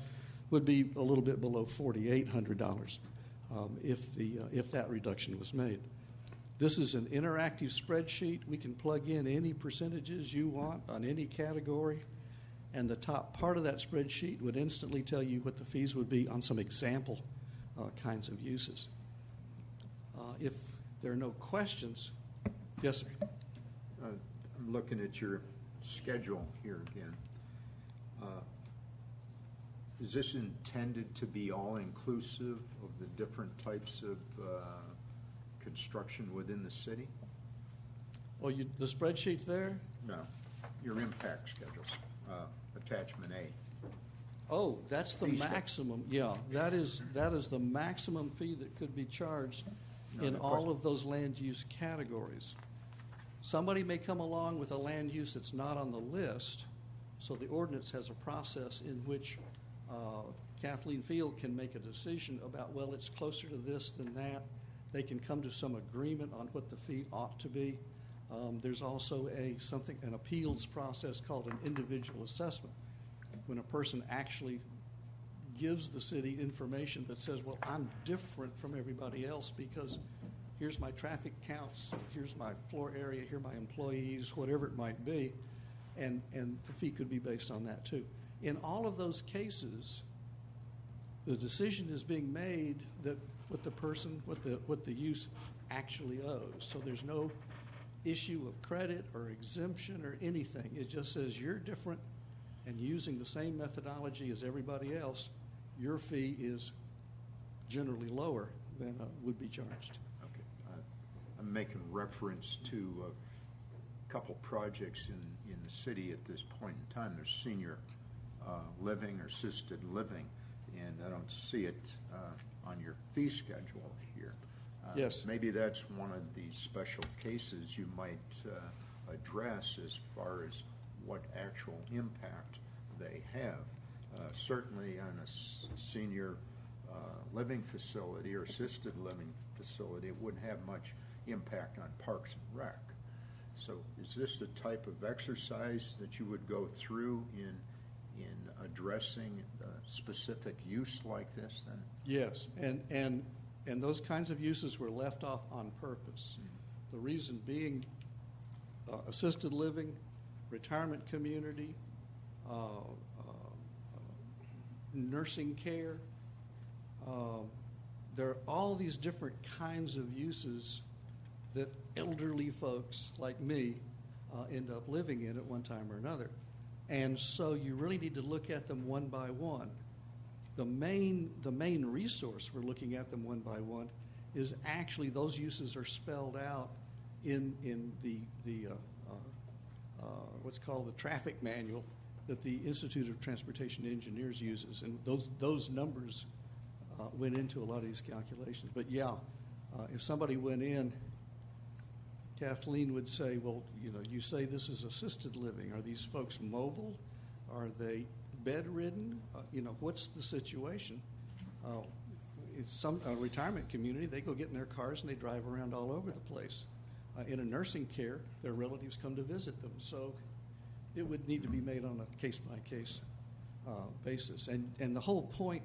would be a little bit below $4,800 if that reduction was made. This is an interactive spreadsheet. We can plug in any percentages you want on any category, and the top part of that spreadsheet would instantly tell you what the fees would be on some example kinds of uses. If there are no questions, yes, sir. I'm looking at your schedule here again. Is this intended to be all-inclusive of the different types of construction within the city? Oh, the spreadsheet there? No, your impact schedules, attachment A. Oh, that's the Fee maximum. Yeah, that is the maximum fee that could be charged in all of those land use categories. Somebody may come along with a land use that's not on the list, so the ordinance has a process in which Kathleen Field can make a decision about, well, it's closer to this than that. They can come to some agreement on what the fee ought to be. There's also an appeals process called an individual assessment, when a person actually gives the city information that says, well, I'm different from everybody else because here's my traffic counts, here's my floor area, here are my employees, whatever it might be, and the fee could be based on that too. In all of those cases, the decision is being made that what the use actually owes. So there's no issue of credit or exemption or anything. It just says you're different, and using the same methodology as everybody else, your fee is generally lower than would be charged. Okay. I'm making reference to a couple projects in the city at this point in time. There's senior living or assisted living, and I don't see it on your fee schedule here. Yes. Maybe that's one of the special cases you might address as far as what actual impact they have. Certainly on a senior living facility or assisted living facility, it wouldn't have much impact on Parks and Rec. So is this the type of exercise that you would go through in addressing a specific use like this then? Yes, and those kinds of uses were left off on purpose. The reason being assisted living, retirement community, nursing care. There are all these different kinds of uses that elderly folks like me end up living in at one time or another. And so you really need to look at them one by one. The main resource for looking at them one by one is actually those uses are spelled out in the what's called the traffic manual that the Institute of Transportation Engineers uses, and those numbers went into a lot of these calculations. But yeah, if somebody went in, Kathleen would say, well, you say this is assisted living. Are these folks mobile? Are they bedridden? What's the situation? It's some retirement community. They go get in their cars and they drive around all over the place. In a nursing care, their relatives come to visit them. So it would need to be made on a case-by-case basis. And the whole point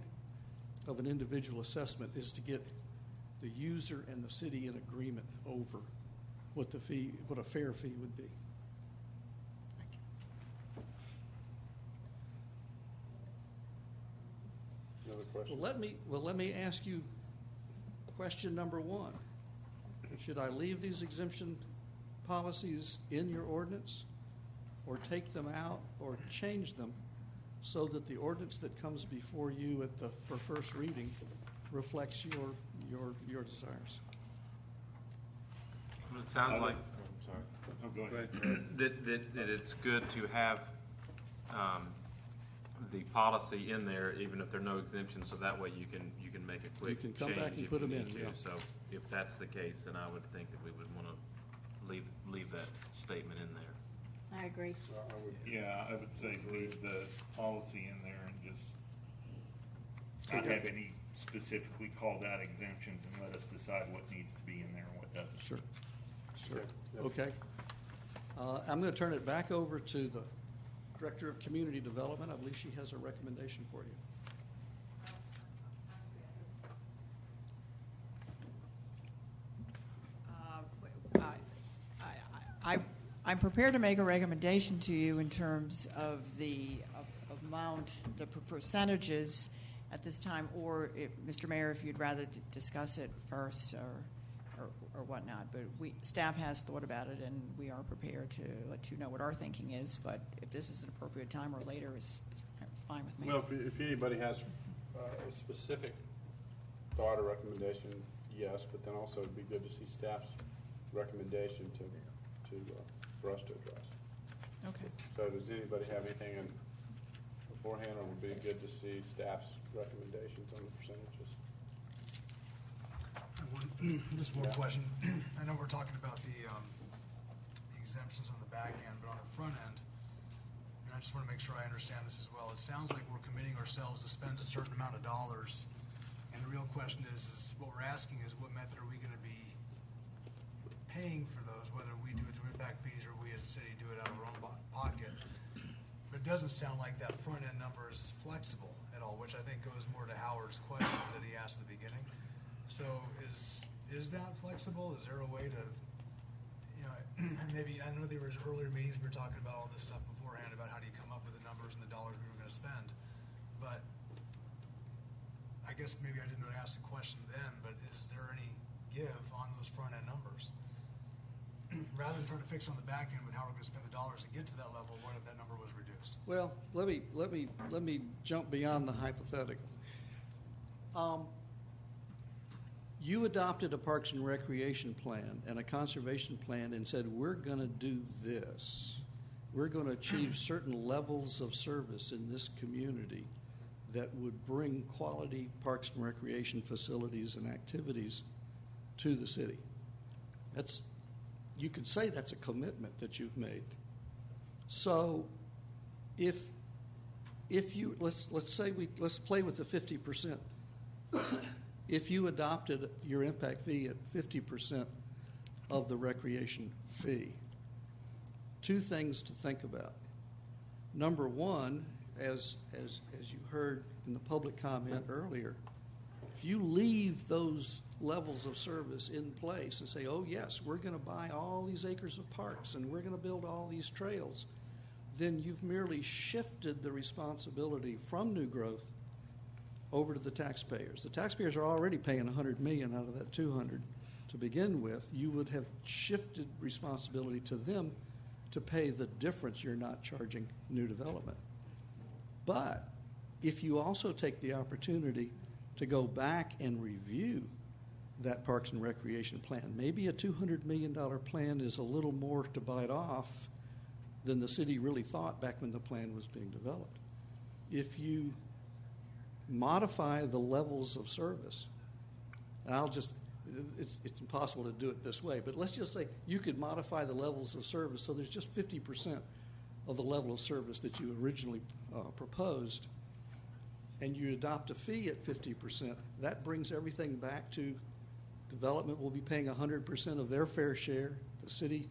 of an individual assessment is to get the user and the city in agreement over what a fair fee would be. Another question? Well, let me ask you question number one. Should I leave these exemption policies in your ordinance, or take them out, or change them so that the ordinance that comes before you for first reading reflects your desires? It sounds like I'm sorry. Oh, go ahead. that it's good to have the policy in there, even if there are no exemptions, so that way you can make a quick You can come change back and if put you them need in, to. yeah. So if that's the case, then I would think that we would want to leave that statement in there. I agree. Yeah, I would say leave the policy in there and just not have any specifically called out exemptions, and let us decide what needs to be in there and what doesn't. Sure. Okay. I'm going to turn it back over to the Director of Community Development. I believe she has a recommendation for you. I'm prepared to make a recommendation to you in terms of the amount, the percentages at this time, or if, Mr. Mayor, if you'd rather discuss it first or whatnot. But staff has thought about it, and we are prepared to let you know what our thinking is. But if this is an appropriate time or later, is fine with me. Well, if anybody has a specific thought or recommendation, yes, but then also it'd be good to see staff's recommendation for us to address. Okay. So does anybody have anything in beforehand, or would it be good to see staff's recommendations on the percentages? Just one question. I know we're talking about the exemptions on the back end, but on the front end, and I just want to make sure I understand this as well. It sounds like we're committing ourselves to spend a certain amount of dollars, and the real question is what we're asking is what method are we going to be paying for those, whether we do it through impact fees, or we as a city do it out of our own pocket. But it doesn't sound like that front end number is flexible at all, which I think goes more to Howard's question that he asked at the beginning. So is that flexible? Is there a way to, maybe, I know there was earlier meetings, we were talking about all this stuff beforehand about how do you come up with the numbers and the dollars we were going to spend. But I guess maybe I didn't ask the question then, but is there any give on those front end numbers? Rather than trying to fix on the back end with how we're going to spend the dollars to get to that level, what if that number was reduced? Well, let me jump beyond the hypothetical. You adopted a Parks and Recreation plan and a conservation plan and said, we're going to do this. We're going to achieve certain levels of service in this community that would bring quality parks and recreation facilities and activities to the city. You could say that's a commitment that you've made. So if you let's play with the 50%. If you adopted your impact fee at 50% of the recreation fee, two things to think about. Number one, as you heard in the public comment earlier, if you leave those levels of service in place and say, oh yes, we're going to buy all these acres of parks and we're going to build all these trails, then you've merely shifted the responsibility from new growth over to the taxpayers. The taxpayers are already paying $100 million out of that $200 to begin with. You would have shifted responsibility to them to pay the difference you're not charging new development. But if you also take the opportunity to go back and review that Parks and Recreation plan, maybe a $200 million plan is a little more to bite off than the city really thought back when the plan was being developed. If you modify the levels of service, and it's impossible to do it this way, but let's just say you could modify the levels of service so there's just 50% of the level of service that you originally proposed, and you adopt a fee at 50%, that brings everything back to development will be paying 100% of their fair share, the city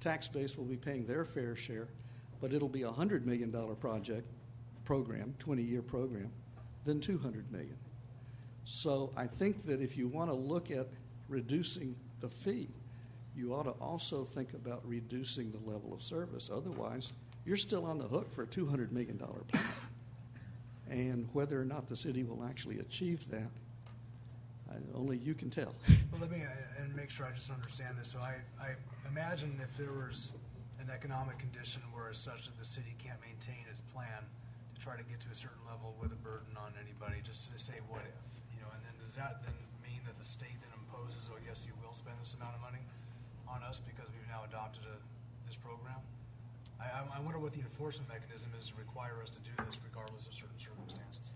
tax base will be paying their fair share, but it'll be a $100 million program, 20-year program, than $200 million. So I think that if you want to look at reducing the fee, you ought to also think about reducing the level of service. Otherwise, you're still on the hook for a $200 million plan. And whether or not the city will actually achieve that, only you can tell. Well, let me and make sure I just understand this. So I imagine if there was an economic condition where it's such that the city can't maintain its plan to try to get to a certain level with a burden on anybody, just to say what if, and then does that then mean that the state then imposes, oh yes, you will spend this amount of money on us because we've now adopted this program? I wonder what the enforcement mechanism is to require us to do this regardless of certain circumstances.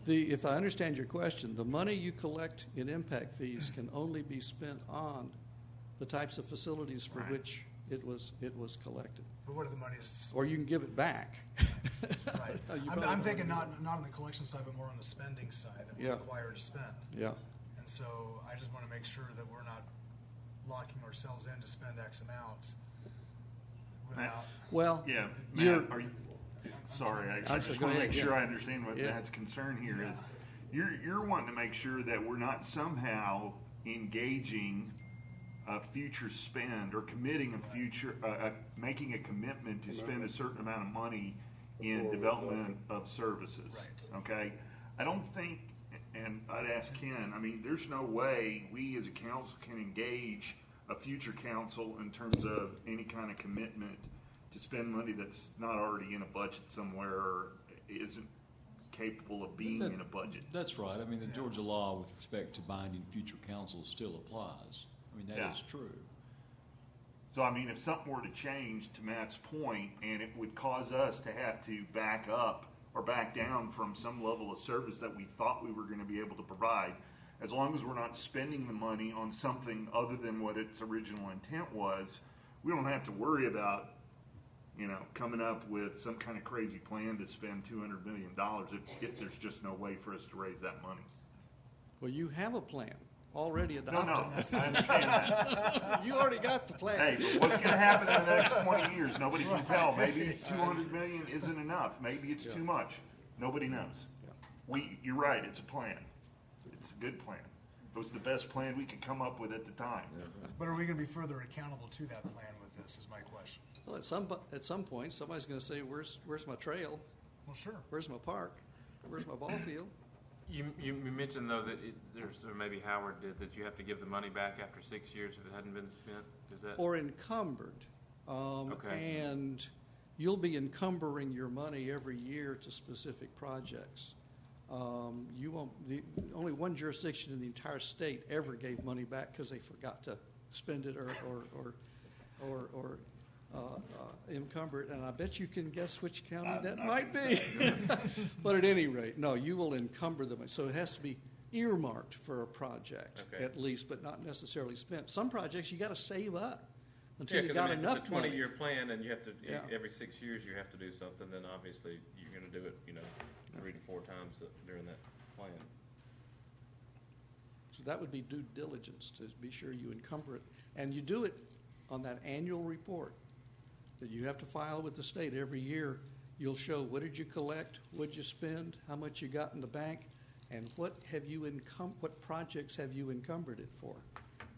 If I understand your question, the money you collect in impact fees can only be spent on the types of facilities for which it was collected. But what are the monies? Or you can give it back. Right. I'm thinking not on the collection side, but more on the spending side that we're required to spend. Yeah. And so I just want to make sure that we're not locking ourselves in to spend X amount without. Well, yeah, Matt, sorry, I just want to make sure I understand what Matt's concern here is. You're wanting to make sure that we're not somehow engaging a future spend or committing a future, making a commitment to spend a certain amount of money in development of services. Right. Okay? I don't think, and I'd ask Ken, there's no way we as a council can engage a future council in terms of any kind of commitment to spend money that's not already in a budget somewhere or isn't capable of being in a budget. That's right. The Georgia law with respect to binding future councils still applies. That is true. So, if something were to change, to Matt's point, and it would cause us to have to back up or back down from some level of service that we thought we were going to be able to provide, as long as we're not spending the money on something other than what its original intent was, we don't have to worry about coming up with some kind of crazy plan to spend $200 million if there's just no way for us to raise that money. Well, you have a plan. already No, adopted. no, I understand that. You already got the plan. Hey, but what's going to happen in the next 20 years? Nobody can tell. Maybe 200 million isn't enough. Maybe it's too much. Nobody knows. You're right. It's a plan. It's a good plan. It was the best plan we could come up with at the time. But are we going to be further accountable to that plan with this, is my question. Well, at some point, somebody's going to say, "Where's my trail? Well, sure. Where's my park? Where's my ball field?" You mentioned, though, that or maybe Howard did, that you have to give the money back after 6 years if it hadn't been spent? Is that? Or encumbered. Okay. And you'll be encumbering your money every year to specific projects. You won't. Only one jurisdiction in the entire state ever gave money back because they forgot to spend it or encumber it, and I bet you can guess which county that might be. But at any rate, no, you will encumber them. So it has to be earmarked for a project at least, but not necessarily spent. Some projects you got to save up until you got enough money. If it's a 20-year plan and you have to every 6 years you have to do something, then obviously you're going to do it, 3 to 4 times during that plan. So that would be due diligence to be sure you encumber it, and you do it on that annual report that you have to file with the state every year. You'll show what did you collect, what did you spend, how much you got in the bank, and what projects have you encumbered it for.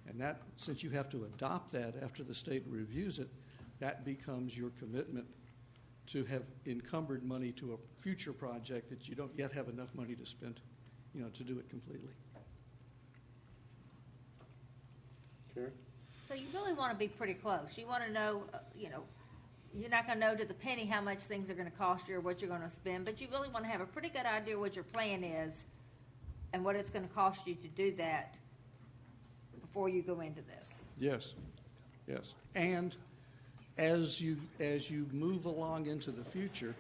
And that, since you have to adopt that after the state reviews it, that becomes your commitment to have encumbered money to a future project that you don't yet have enough money to spend, to do it completely. Karen? So you really want to be pretty close. You want to know, you're not going to know to the penny how much things are going to cost you or what you're going to spend, but you really want to have a pretty good idea what your plan is and what it's going to cost you to do that before you go into this. Yes. And as you move along into the future,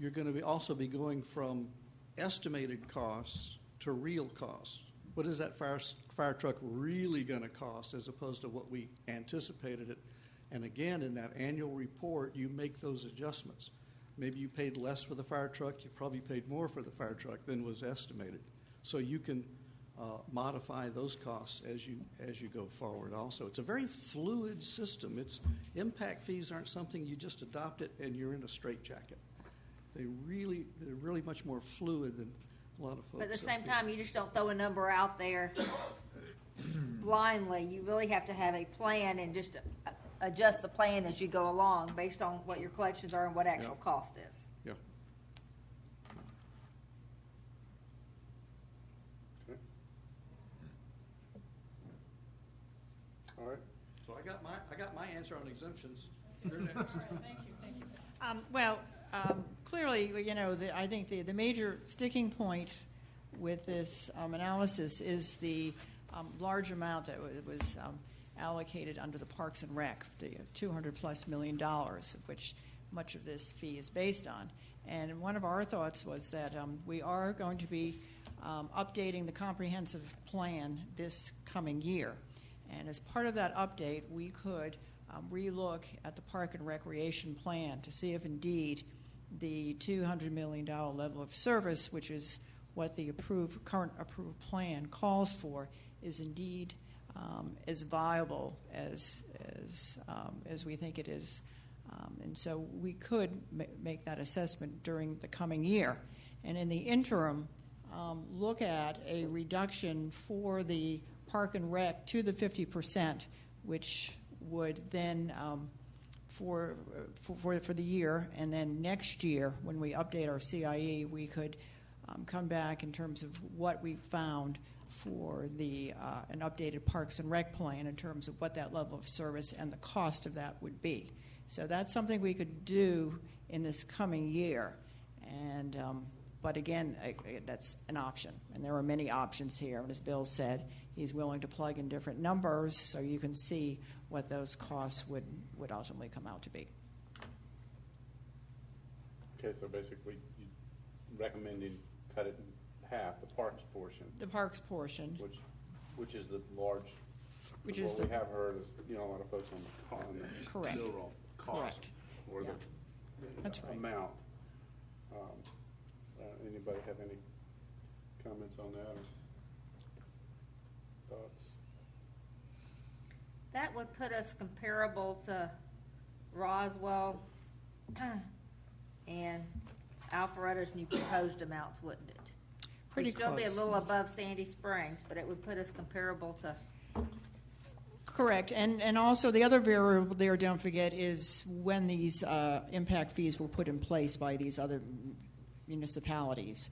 you're going to also be going from estimated costs to real costs. What is that fire truck really going to cost as opposed to what we anticipated it? And again, in that annual report, you make those adjustments. Maybe you paid less for the fire truck. You probably paid more for the fire truck than was estimated. So you can modify those costs as you go forward also. It's a very fluid system. Impact fees aren't something you just adopt it and you're in a straitjacket. They're really much more fluid than a lot of folks. But at the same time, you just don't throw a number out there blindly. You really have to have a plan and just adjust the plan as you go along based on what your collections are and what actual cost is. Yeah. Okay. All right. So I got my answer on exemptions. You're next. Thank you. Clearly, I think the major sticking point with this analysis is the large amount that was allocated under the Parks and Rec, the $200+ million, of which much of this fee is based on. And one of our thoughts was that we are going to be updating the comprehensive plan this coming year. And as part of that update, we could relook at the Park and Recreation plan to see if indeed the $200 million level of service, which is what the current approved plan calls for, is indeed as viable as we think it is. And so we could make that assessment during the coming year. And in the interim, look at a reduction for the Park and Rec to the 50%, which would then, for the year, and then next year when we update our CIE, we could come back in terms of what we found for an updated Parks and Rec plan in terms of what that level of service and the cost of that would be. So that's something we could do in this coming year. And but again, that's an option. And there are many options here. And as Bill said, he's willing to plug in different numbers so you can see what those costs would ultimately come out to be. Okay, so basically you're recommending cut it in half, the parks portion. The parks portion. Which is the large, which what is we have heard is, a lot of folks on the correct. bill cost. Correct. Or yeah. That's right. amount. Anybody have any comments on that or That would put us comparable to Roswell and Alpharetta's new proposed amounts, wouldn't it? Pretty We'd still be a close. little above Sandy Springs, but it would put us comparable to. Correct, and also the other variable there, don't forget, is when these impact fees were put in place by these other municipalities.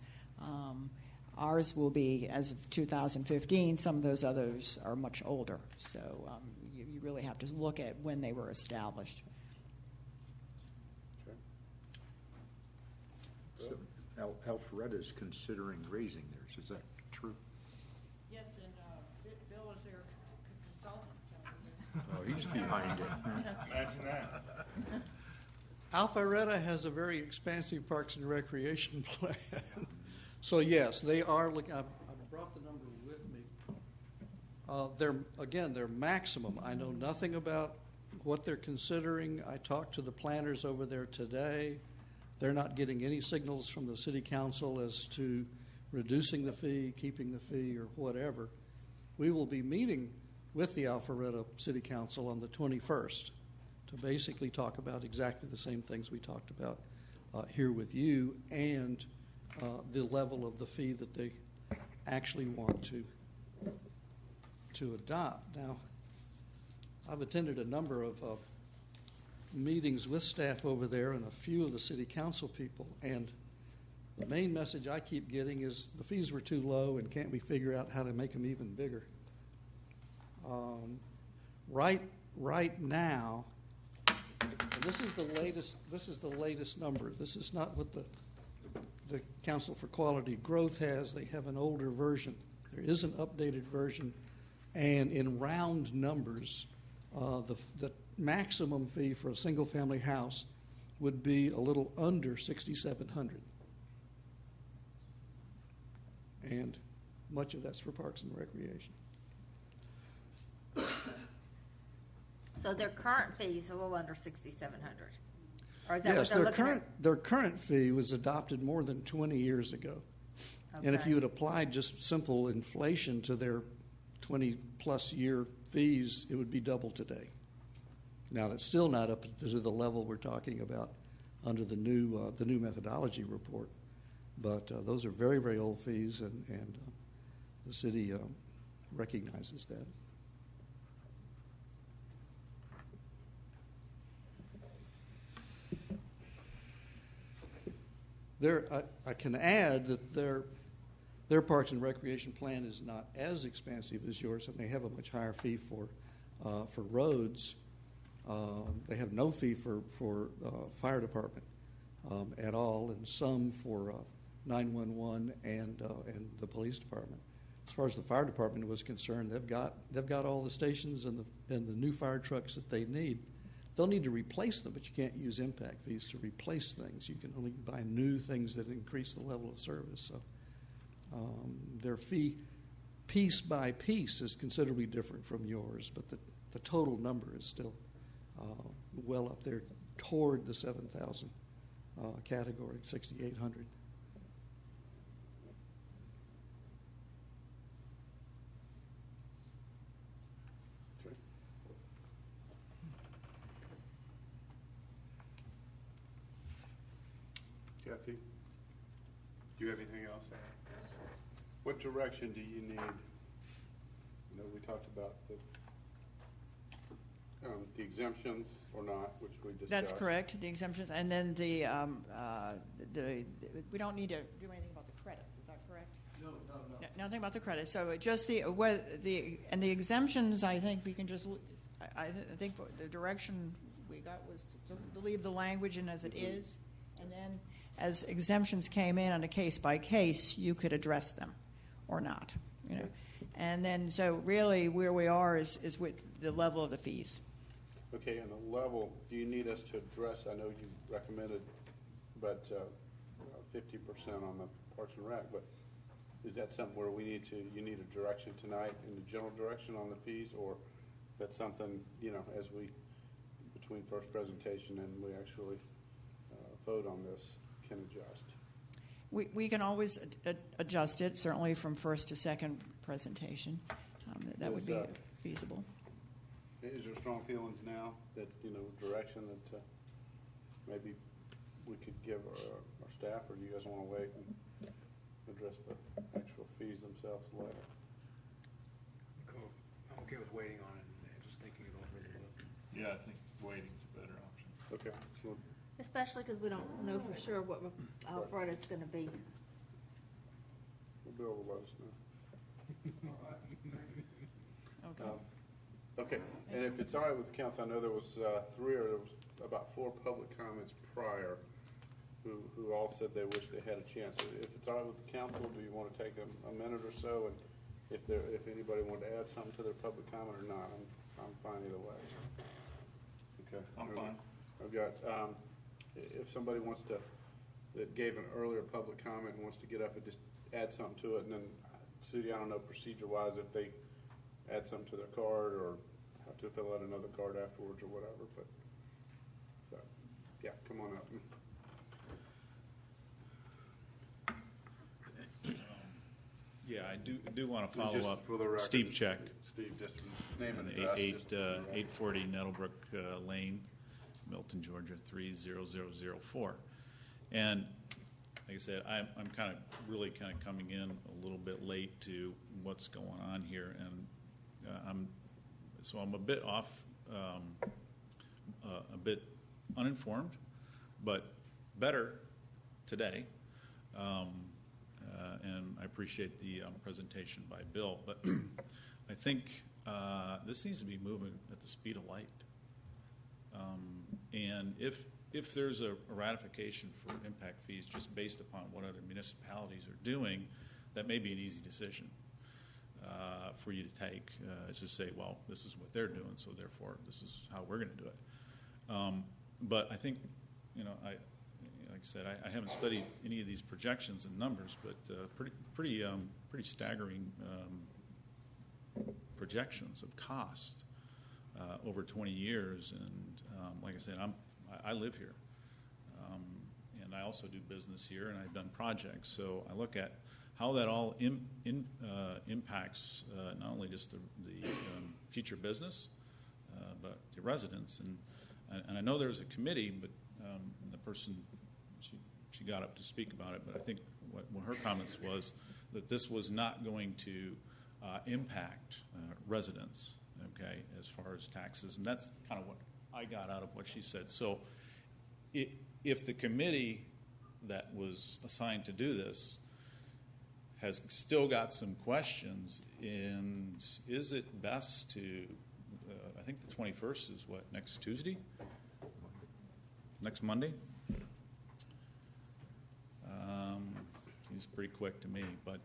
Ours will be, as of 2015, some of those others are much older, so you really have to look at when they were established. Okay. So Alpharetta is considering raising theirs, is that true? Yes, and Bill is their consultant. Oh, he's behind it. Imagine that. Alpharetta has a very expansive Parks and Recreation plan. So yes, they are looking. I brought the number with me. Their maximum. I know nothing about what they're considering. I talked to the planners over there today. They're not getting any signals from the city council as to reducing the fee, keeping the fee, or whatever. We will be meeting with the Alpharetta City Council on the 21st to basically talk about exactly the same things we talked about here with you, and the level of the fee that they actually want to adopt. Now, I've attended a number of meetings with staff over there and a few of the city council people, and the main message I keep getting is the fees were too low and can't we figure out how to make them even bigger. Right now, and this is the latest number. This is not what the Council for Quality Growth has. They have an older version. There is an updated version, and in round numbers, the maximum fee for a single-family house would be a little under $6,700, and much of that's for Parks and Recreation. So their current fee is a little under $6,700. Or is that Yes, what they're looking at? their current fee was adopted more than 20 years ago. And if Okay. you had applied just simple inflation to their 20-plus year fees, it would be double today. Now, that's still not up to the level we're talking about under the new methodology report. But those are very, very old fees, and the city recognizes that. I can add that their Parks and Recreation plan is not as expansive as yours, and they have a much higher fee for roads. They have no fee for fire department at all, and some for 911 and the police department. As far as the fire department was concerned, they've got all the stations and the new fire trucks that they need. They'll need to replace them, but you can't use impact fees to replace things. You can only buy new things that increase the level of service. So their fee, piece by piece, is considerably different from yours, but the total number is still well up there toward the 7,000 category, 6,800. Kathy, do you have anything else? Yes, sir. What direction do you need? You know, we talked about the exemptions or not, which we discussed. That's correct, the exemptions, and then we don't need to do anything about the credits. Is that correct? No. Nothing about the credits. So just the exemptions. I think we can just. I think the direction we got was to leave the language in as it is, and then as exemptions came in on a case by case, you could address them or not. You know, and then so really where we are is with the level of the fees. Okay, and the level, do you need us to address, I know you recommended, but 50% on the Parks and Rec, but is that something where you need a direction tonight in the general direction on the fees, or that's something, you know, as we, between first presentation and we actually vote on this, can adjust? We can always adjust it, certainly from first to second presentation. That would be feasible. is there strong feelings now that, direction that maybe we could give our staff, or do you guys want to wait and address the actual fees themselves later? Cool. I'm okay with waiting on it and just thinking it over a little bit. Yeah, I think waiting's a better option. Okay. Well, Especially because we don't know for sure what Alpharetta is going to be. Bill will let us know. Okay. Okay, and if it's all right with the council, I know there was about 4 public comments prior who all said they wish they had a chance. If it's all right with the council, do you want to take a minute or so, and if anybody wanted to add something to their public comment or not, I'm fine either way. Okay. I'm fine. I've got, if somebody wants to, that gave an earlier public comment and wants to get up and just add something to it, and then, Sudie, I don't know procedure-wise if they add something to their card or have to fill out another card afterwards or whatever, but, so, yeah, come on up. Yeah, I do want to Just follow up. for the record, Steve Check. Steve, just name and address. 840 Nettlebrook Lane, Milton, Georgia 30004. And like I said, I'm really coming in a little bit late to what's going on here, and I'm a bit off, a bit uninformed, but better today. And I appreciate the presentation by Bill, but I think this needs to be moving at the speed of light. And if there's a ratification for impact fees just based upon what other municipalities are doing, that may be an easy decision for you to take. It's just say, well, this is what they're doing, so therefore this is how we're going to do it. But I think, like I said, I haven't studied any of these projections and numbers, but pretty staggering projections of cost over 20 years. And like I said, I live here, and I also do business here, and I've done projects. So I look at how that all impacts not only just the future business, but the residents. And I know there's a committee, but and the person, she got up to speak about it, but I think what her comments was that this was not going to impact residents, okay, as far as taxes. And that's kind of what I got out of what she said. So if the committee that was assigned to do this has still got some questions, and is it best to, I think the 21st is what, next Tuesday? Next Monday? Seems pretty quick to me, but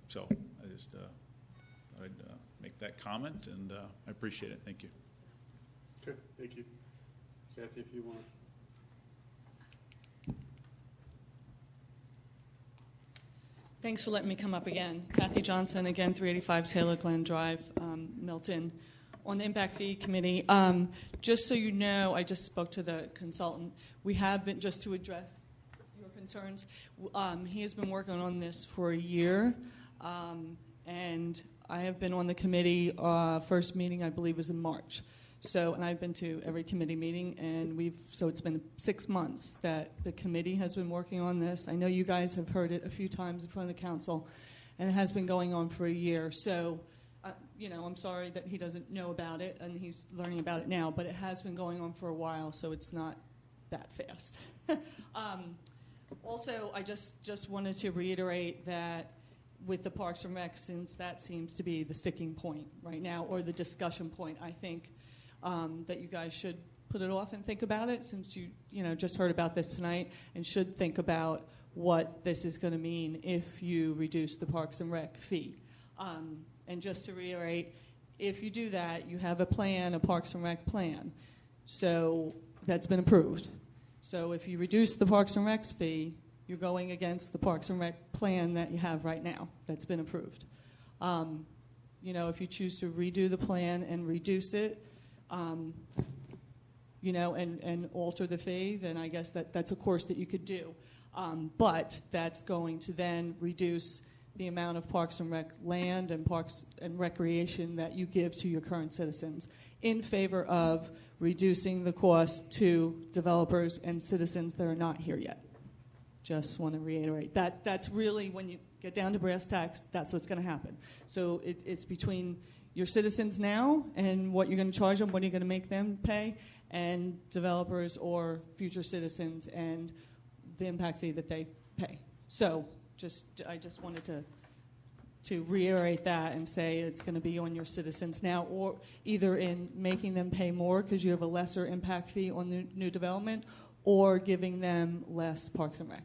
so I just thought I'd make that comment, and I appreciate it. Thank you. Okay, thank you. Kathy, if you want. Thanks for letting me come up again. Kathy Johnson, again, 385 Taylor Glen Drive, Milton. On the Impact Fee Committee, just so you know, I just spoke to the consultant. We have been, just to address your concerns, he has been working on this for a year, and I have been on the committee. First meeting, I believe, was in March. So, and I've been to every committee meeting, and so it's been 6 months that the committee has been working on this. I know you guys have heard it a few times in front of the council, and it has been going on for a year. So, I'm sorry that he doesn't know about it, and he's learning about it now, but it has been going on for a while, so it's not that fast. Also, I just wanted to reiterate that with the Parks and Rec, since that seems to be the sticking point right now, or the discussion point, I think that you guys should put it off and think about it, since you just heard about this tonight, and should think about what this is going to mean if you reduce the Parks and Rec fee. And just to reiterate, if you do that, you have a plan, a Parks and Rec plan, so that's been approved. So if you reduce the Parks and Rec fee, you're going against the Parks and Rec plan that you have right now that's been approved. If you choose to redo the plan and reduce it, and alter the fee, then I guess that's a course that you could do. But that's going to then reduce the amount of Parks and Rec land and Parks and Recreation that you give to your current citizens in favor of reducing the cost to developers and citizens that are not here yet. Just want to reiterate that that's really, when you get down to brass tacks, that's what's going to happen. So it's between your citizens now and what you're going to charge them, what you're going to make them pay, and developers or future citizens and the impact fee that they pay. So I just wanted to reiterate that and say it's going to be on your citizens now, or either in making them pay more because you have a lesser impact fee on the new development, or giving them less Parks and Rec.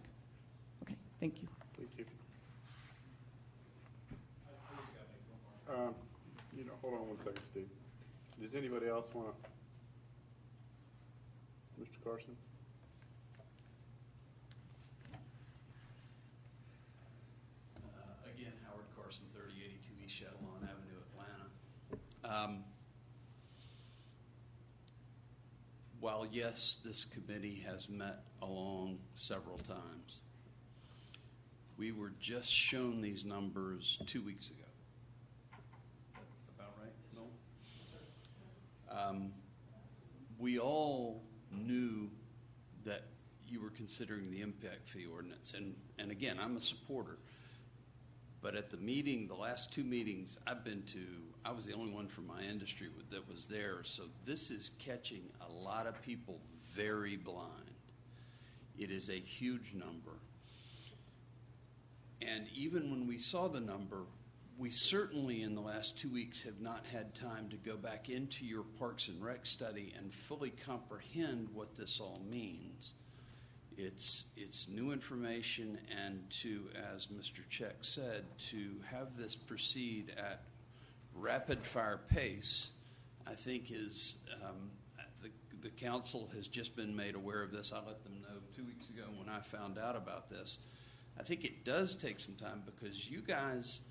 Okay, thank you. Thank you. Hold on one second, Steve. Does anybody else want to? Mr. Carson? Again, Howard Carson, 3082 East Chatelawn Avenue, Atlanta. While, yes, this committee has met along several times, we were just shown these numbers 2 weeks ago. About right? No? We all knew that you were considering the impact fee ordinance. And again, I'm a supporter. But at the meeting, the last 2 meetings I've been to, I was the only one from my industry that was there. So this is catching a lot of people very blind. It is a huge number. And even when we saw the number, we certainly in the last 2 weeks have not had time to go back into your Parks and Rec study and fully comprehend what this all means. It's new information, and to, as Mr. Check said, to have this proceed at rapid fire pace, I think is the council has just been made aware of this. I let them know 2 weeks ago when I found out about this. I think it does take some time because you guys,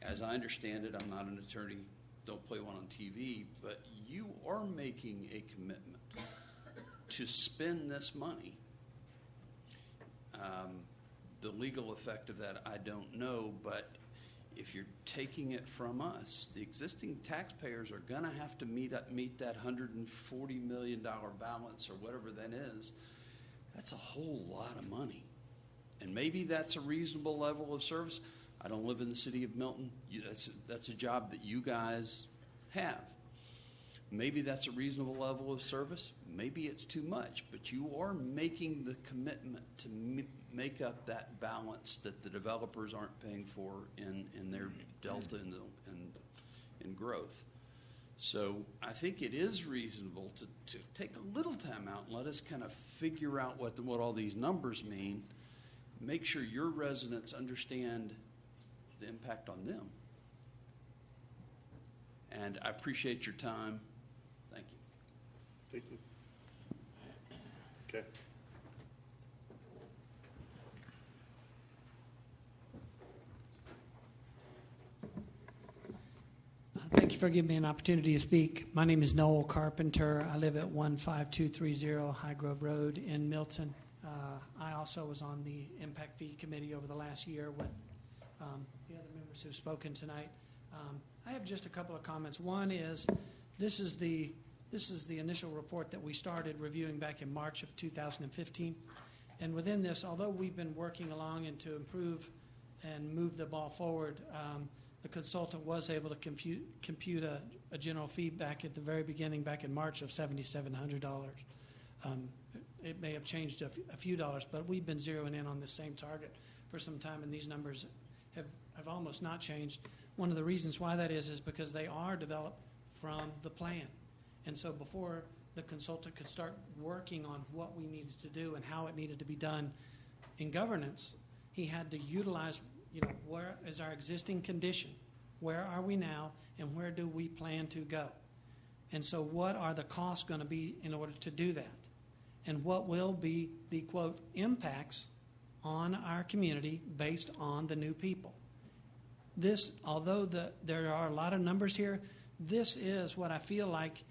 as I understand it, I'm not an attorney, don't play one on TV, but you are making a commitment to spend this money. The legal effect of that, I don't know, but if you're taking it from us, the existing taxpayers are going to have to meet that $140 million balance or whatever that is. That's a whole lot of money. And maybe that's a reasonable level of service. I don't live in the city of Milton. That's a job that you guys have. Maybe that's a reasonable level of service. Maybe it's too much, but you are making the commitment to make up that balance that the developers aren't paying for in their delta in growth. So I think it is reasonable to take a little time out and let us kind of figure out what all these numbers mean. Make sure your residents understand the impact on them. And I appreciate your time. Thank you. Thank you. Okay. Thank you for giving me an opportunity to speak. My name is Noel Carpenter. I live at 15230 High Grove Road in Milton. I also was on the Impact Fee Committee over the last year with the other members who've spoken tonight. I have just a couple of comments. One is this is the initial report that we started reviewing back in March of 2015. And within this, although we've been working along and to improve and move the ball forward, the consultant was able to compute a general fee back at the very beginning, back in March, of $7,700. It may have changed a few dollars, but we've been zeroing in on the same target for some time, and these numbers have almost not changed. One of the reasons why that is because they are developed from the plan. And so before the consultant could start working on what we needed to do and how it needed to be done in governance, he had to utilize, where is our existing condition? Where are we now, and where do we plan to go? And so what are the costs going to be in order to do that? And what will be the, quote, impacts on our community based on the new people? This, although there are a lot of numbers here, this is what I feel like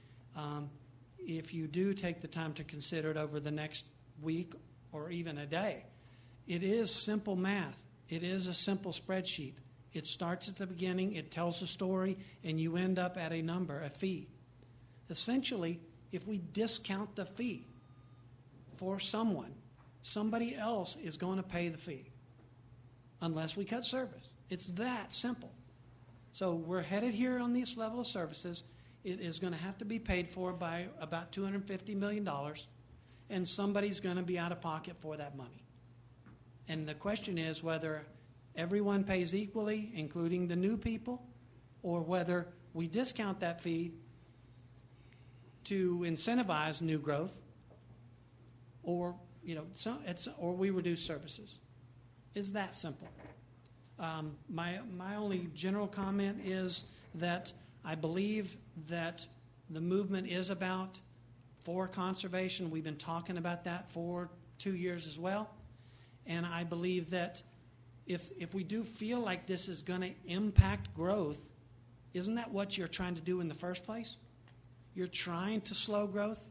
if you do take the time to consider it over the next week or even a day, it is simple math. It is a simple spreadsheet. It starts at the beginning, it tells a story, and you end up at a number, a fee. Essentially, if we discount the fee for someone, somebody else is going to pay the fee unless we cut service. It's that simple. So we're headed here on this level of services. It is going to have to be paid for by about $250 million, and somebody's going to be out of pocket for that money. And the question is whether everyone pays equally, including the new people, or whether we discount that fee to incentivize new growth, or or we reduce services. It's that simple. My only general comment is that I believe that the movement is about for conservation. We've been talking about that for 2 years as well. And I believe that if we do feel like this is going to impact growth, isn't that what you're trying to do in the first place? You're trying to slow growth.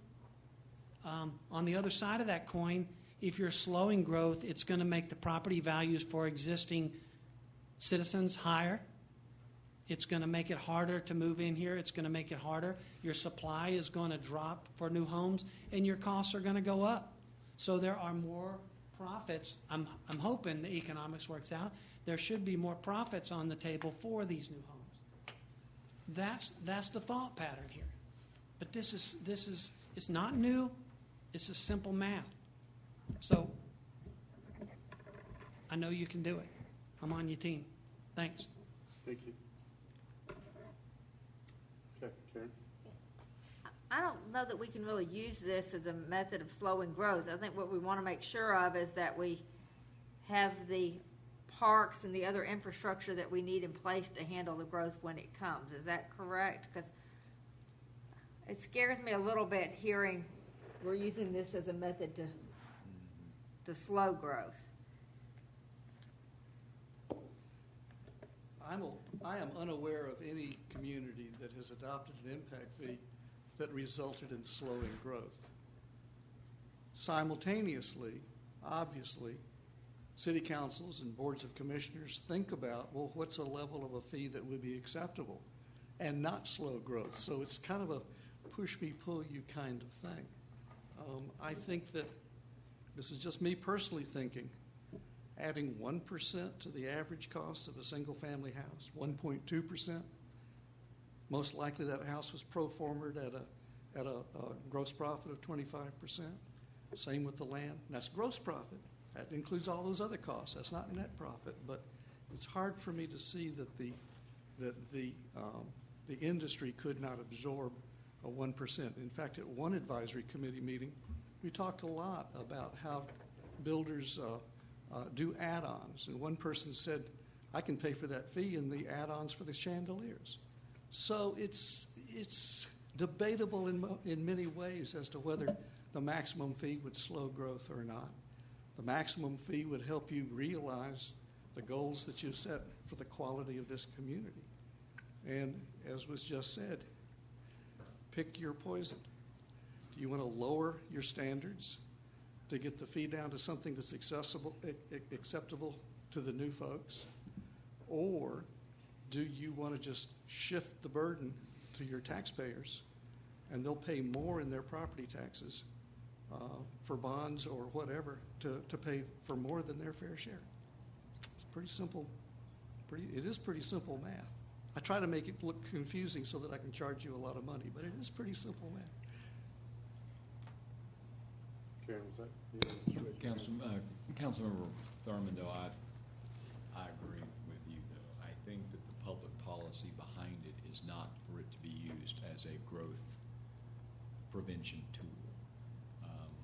On the other side of that coin, if you're slowing growth, it's going to make the property values for existing citizens higher. It's going to make it harder to move in here. It's going to make it harder. Your supply is going to drop for new homes, and your costs are going to go up. So there are more profits. I'm hoping the economics works out. There should be more profits on the table for these new homes. That's the thought pattern here. But this is it's not new. It's a simple math. So I know you can do it. I'm on your team. Thanks. Thank you. Okay, Karen? I don't know that we can really use this as a method of slowing growth. I think what we want to make sure of is that we have the parks and the other infrastructure that we need in place to handle the growth when it comes. Is that correct? Because it scares me a little bit hearing we're using this as a method to slow growth. I am unaware of any community that has adopted an impact fee that resulted in slowing growth. Simultaneously, obviously, city councils and boards of commissioners think about, well, what's a level of a fee that would be acceptable and not slow growth? So it's kind of a push me, pull you kind of thing. I think that this is just me personally thinking, adding 1% to the average cost of a single-family house, 1.2%. Most likely that house was pro-formed at a gross profit of 25%. Same with the land. And that's gross profit. That includes all those other costs. That's not net profit. But it's hard for me to see that the industry could not absorb a 1%. In fact, at one advisory committee meeting, we talked a lot about how builders do add-ons. And one person said, I can pay for that fee and the add-ons for the chandeliers. So it's debatable in many ways as to whether the maximum fee would slow growth or not. The maximum fee would help you realize the goals that you set for the quality of this community. And as was just said, pick your poison. Do you want to lower your standards to get the fee down to something that's acceptable to the new folks? Or do you want to just shift the burden to your taxpayers and they'll pay more in their property taxes for bonds or whatever to pay for more than their fair share? It's pretty simple. It is pretty simple math. I try to make it look confusing so that I can charge you a lot of money, but it is pretty simple math. Karen, was that? Councilmember Thurman, though, I agree with you, though. I think that the public policy behind it is not for it to be used as a growth prevention tool.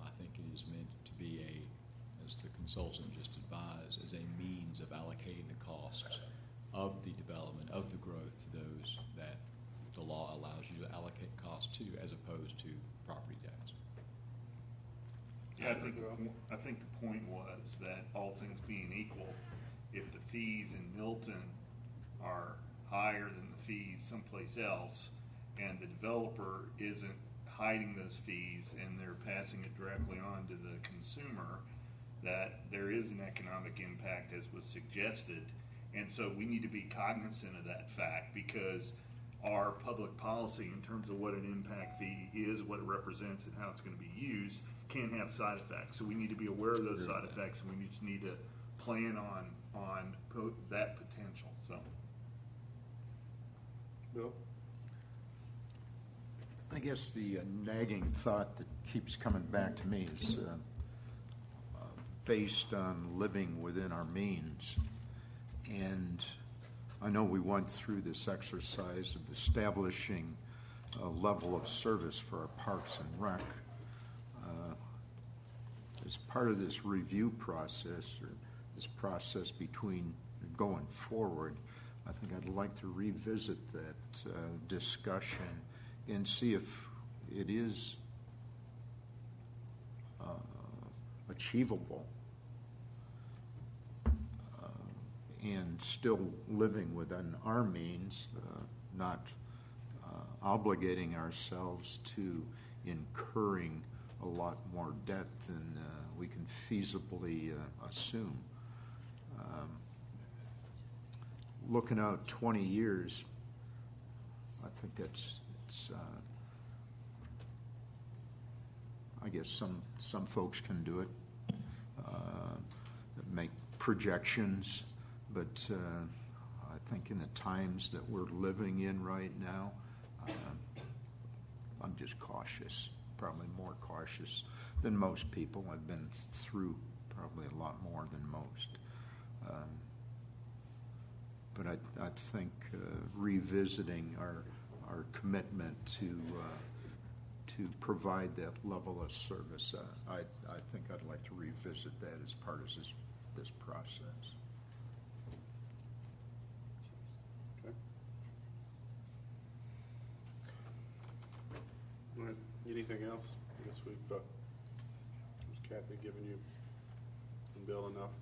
I think it is meant to be as the consultant just advised, as a means of allocating the costs of the development, of the growth to those that the law allows you to allocate costs to, as opposed to property tax. Yeah, I think the point was that all things being equal, if the fees in Milton are higher than the fees someplace else, and the developer isn't hiding those fees and they're passing it directly on to the consumer, that there is an economic impact as was suggested, And so we need to be cognizant of that fact, because our public policy in terms of what an impact fee is, what it represents, and how it's going to be used can have side effects. So we need to be aware of those side effects, and we just need to plan on that potential. So, Bill? I guess the nagging thought that keeps coming back to me is based on living within our means. And I know we went through this exercise of establishing a level of service for our parks and rec. As part of this review process, or this process between going forward, I think I'd like to revisit that discussion and see if it is achievable and still living within our means, not obligating ourselves to incurring a lot more debt than we can feasibly assume. Looking out 20 years, I think it's I guess some folks can do it, make projections, but I think in the times that we're living in right now, I'm just cautious, probably more cautious than most people. I've been through probably a lot more than most. But I think revisiting our commitment to provide that level of service, I think I'd like to revisit that as part of this process. Okay. All right. Anything else? I guess we've, has Kathy given you and Bill enough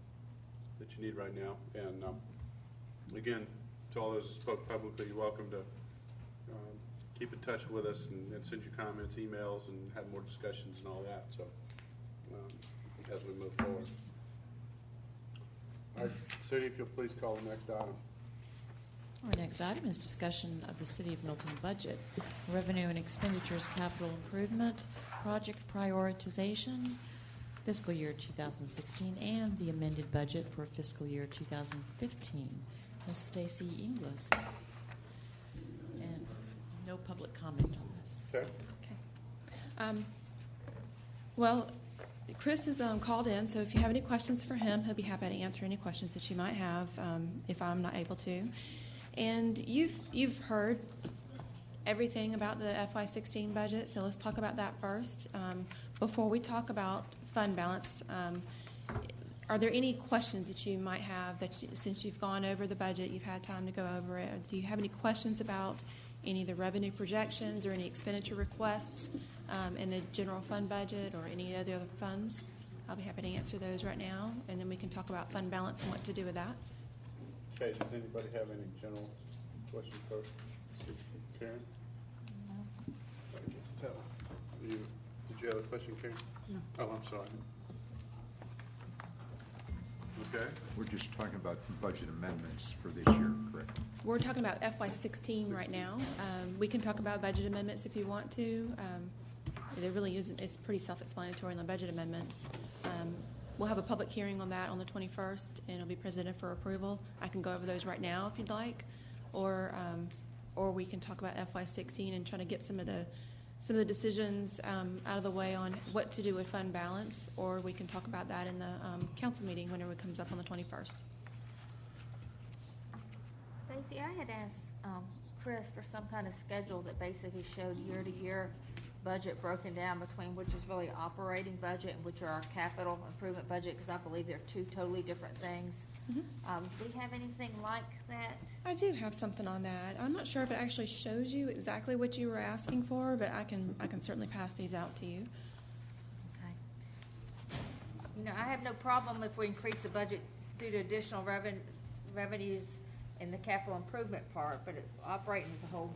that you need right now? And again, to all those who spoke publicly, you're welcome to keep in touch with us and send your comments, emails, and have more discussions and all that. So as we move forward. All right, Cindy, if you'll please call the next item. Our next item is discussion of the City of Milton budget, revenue and expenditures, capital improvement, project prioritization, fiscal year 2016, and the amended budget for fiscal year 2015. Ms. Stacy Inglis. And no public comment on this. Okay. Well, Chris is called in, so if you have any questions for him, he'll be happy to answer any questions that you might have if I'm not able to. And you've heard everything about the FY16 budget, so let's talk about that first. Before we talk about fund balance, are there any questions that you might have since you've gone over the budget, you've had time to go over it? Do you have any questions about any of the revenue projections or any expenditure requests in the general fund budget or any of the other funds? I'll be happy to answer those right now, and then we can talk about fund balance and what to do with that. Okay, does anybody have any general questions first? Karen? No. Did you have a question, Karen? No. Oh, I'm sorry. Okay. We're just talking about budget amendments for this year, correct? We're talking about FY16 right now. We can talk about budget amendments if you want to. There really isn't. It's pretty self-explanatory on the budget amendments. We'll have a public hearing on that on the 21st, and it'll be presented for approval. I can go over those right now if you'd like, or we can talk about FY16 and try to get some of the decisions out of the way on what to do with fund balance, or we can talk about that in the council meeting whenever it comes up on the 21st. Stacey, I had asked Chris for some kind of schedule that basically showed year-to-year budget broken down between which is really operating budget and which are our capital improvement budget, because I believe they're two totally different things. Mm-hmm. Do we have anything like that? I do have something on that. I'm not sure if it actually shows you exactly what you were asking for, but I can certainly pass these out to you. Okay. You know, I have no problem if we increase the budget due to additional revenues in the capital improvement part, but operating as a whole.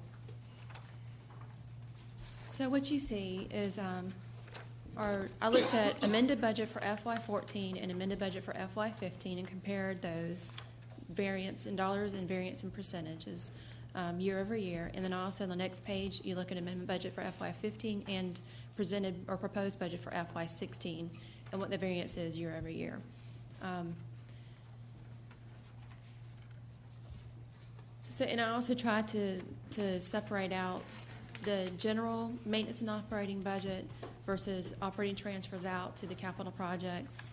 So what you see is I looked at amended budget for FY14 and amended budget for FY15 and compared those variance in dollars and variance in percentages year over year. And then also on the next page, you look at amendment budget for FY15 and presented or proposed budget for FY16 and what the variance is year over year. And I also tried to separate out the general maintenance and operating budget versus operating transfers out to the capital projects.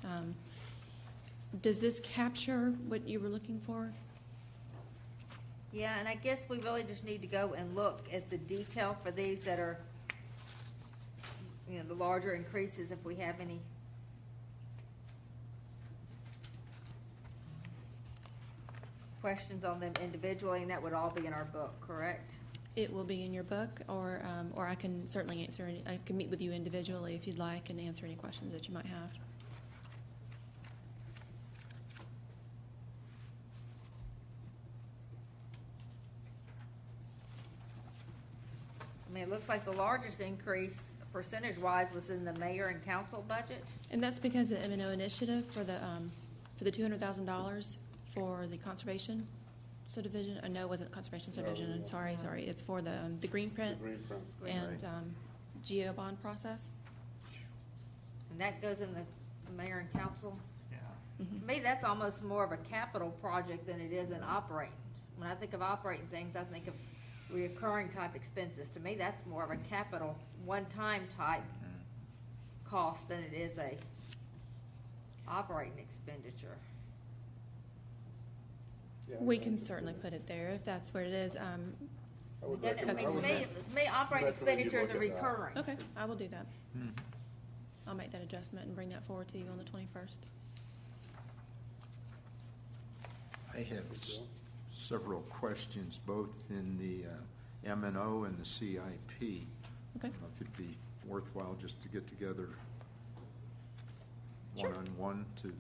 Does this capture what you were looking for? Yeah, and I guess we really just need to go and look at the detail for these that are, the larger increases, if we have any. Questions on them individually, and that would all be in our book, correct? It will be in your book, or I can certainly answer I can meet with you individually if you'd like and answer any questions that you might have. I mean, it looks like the largest increase percentage-wise was in the mayor and council budget. And that's because of the M&O initiative for the $200,000 for the conservation subdivision. No, it wasn't conservation subdivision. Sorry. It's for the green print and geo bond process. And that goes in the mayor and council. Yeah. Mm-hmm. To me, that's almost more of a capital project than it is an operating. When I think of operating things, I think of recurring type expenses. To me, that's more of a capital, one-time type cost than it is a operating expenditure. We can certainly put it there if that's where it is. To me, operating expenditures are recurring. Okay, I will do that. I'll make that adjustment and bring that forward to you on the 21st. I have several questions, both in the M&O and the CIP. Okay. I don't know if it'd be worthwhile just to get together Sure. one-on-one to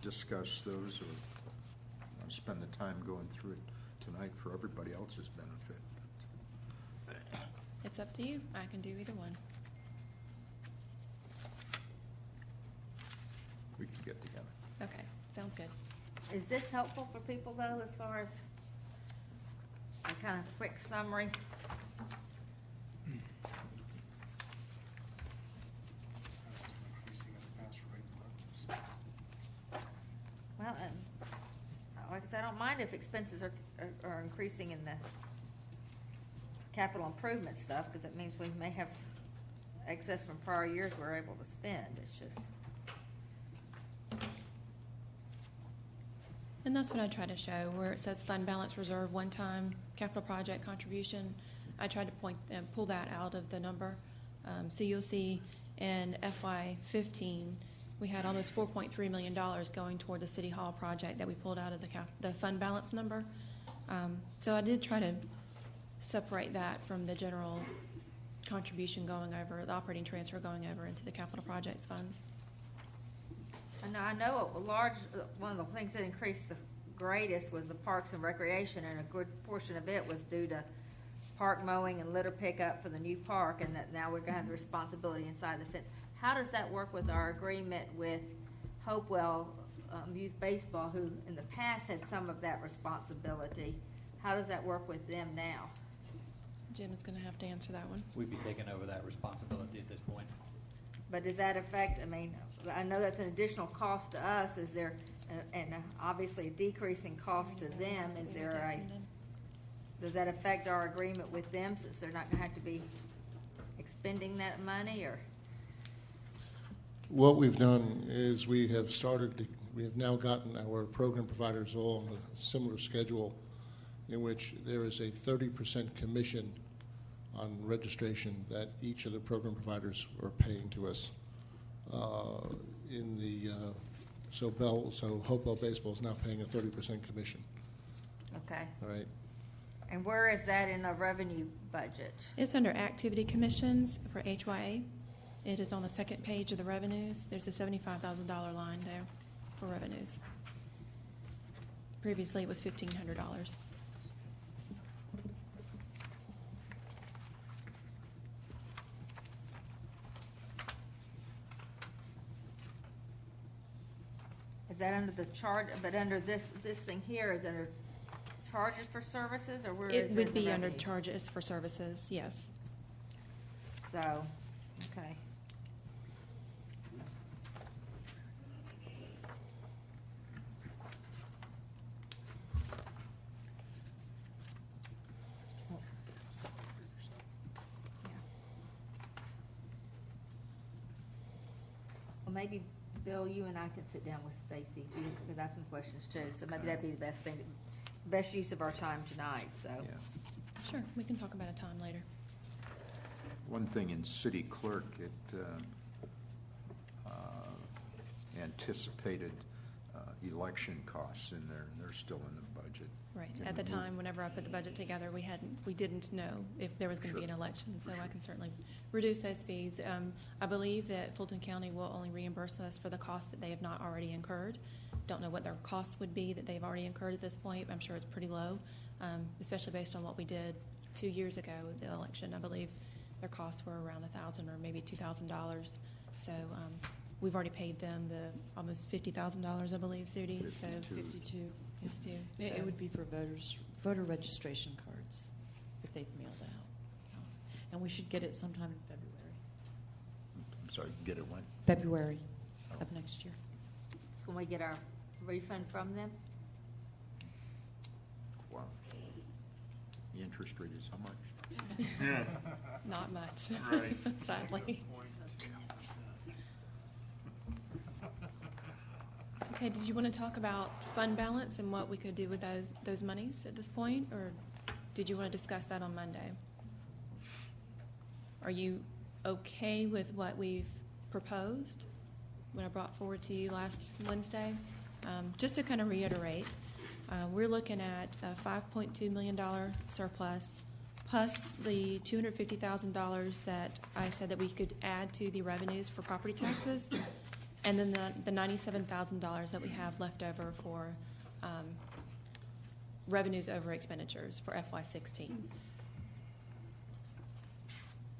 discuss those, or spend the time going through it tonight for everybody else's benefit. It's up to you. I can do either one. We can get together. Okay, sounds good. Is this helpful for people, though, as far as a kind of quick summary? Well, like I said, I don't mind if expenses are increasing in the capital improvement stuff, because it means we may have excess from prior years we're able to spend. It's just... And that's what I try to show, where it says fund balance reserve, one-time capital project contribution. I tried to pull that out of the number. So you'll see in FY15, we had almost $4.3 million going toward the City Hall project that we pulled out of the fund balance number. So I did try to separate that from the general contribution going over, the operating transfer going over into the capital projects funds. And I know one of the things that increased the greatest was the parks and recreation, and a good portion of it was due to park mowing and litter pickup for the new park, and that now we're going to have the responsibility inside the fence. How does that work with our agreement with Hopewell Youth Baseball, who in the past had some of that responsibility? How does that work with them now? Jim is going to have to answer that one. We'd be taking over that responsibility at this point. But does that affect, I know that's an additional cost to us. Is there, and obviously a decrease in cost to them, does that affect our agreement with them, since they're not going to have to be expending that money, or? What we've done is we have now gotten our program providers all on a similar schedule, in which there is a 30% commission on registration that each of the program providers are paying to us. So Hopewell Baseball is now paying a 30% commission. Okay. All right. And where is that in the revenue budget? It's under activity commissions for HYA. It is on the second page of the revenues. There's a $75,000 line there for revenues. Previously, it was $1,500. that under the charge, but under this thing here, is under charges for services, or where is it? It would be under revenue? charges for services, yes. So, okay. Well, maybe, Bill, you and I can sit down with Stacy, because I have some questions too, so maybe that'd be the best thing, best use of our time tonight, so. Sure, we can talk about a time later. One thing in city clerk, it anticipated election costs in there, and they're still in the budget. Right. Can At the we move- time, whenever I put the budget together, we didn't know if there was going to be an election, so I can certainly reduce those fees. I believe that Fulton County will only reimburse us for the costs that they have not already incurred. Don't know what their costs would be that they've already incurred at this point. I'm sure it's pretty low, especially based on what we did 2 years ago with the election. I believe their costs were around $1,000 or maybe $2,000. So we've already paid them the almost $50,000, I believe, Sudie. So 52. It would be for voter registration cards that they've mailed out. And we should get it sometime in February. I'm sorry, get it when? February of next year. Can we get our refund from them? Wow. The interest rate is how much? Not much, Right. sadly. Okay, did you want to talk about fund balance and what we could do with those monies at this point, or did you want to discuss that on Monday? Are you okay with what we've proposed, what I brought forward to you last Wednesday? Just to kind of reiterate, we're looking at a $5.2 million surplus, plus the $250,000 that I said that we could add to the revenues for property taxes, and then the $97,000 that we have left over for revenues over expenditures for FY16.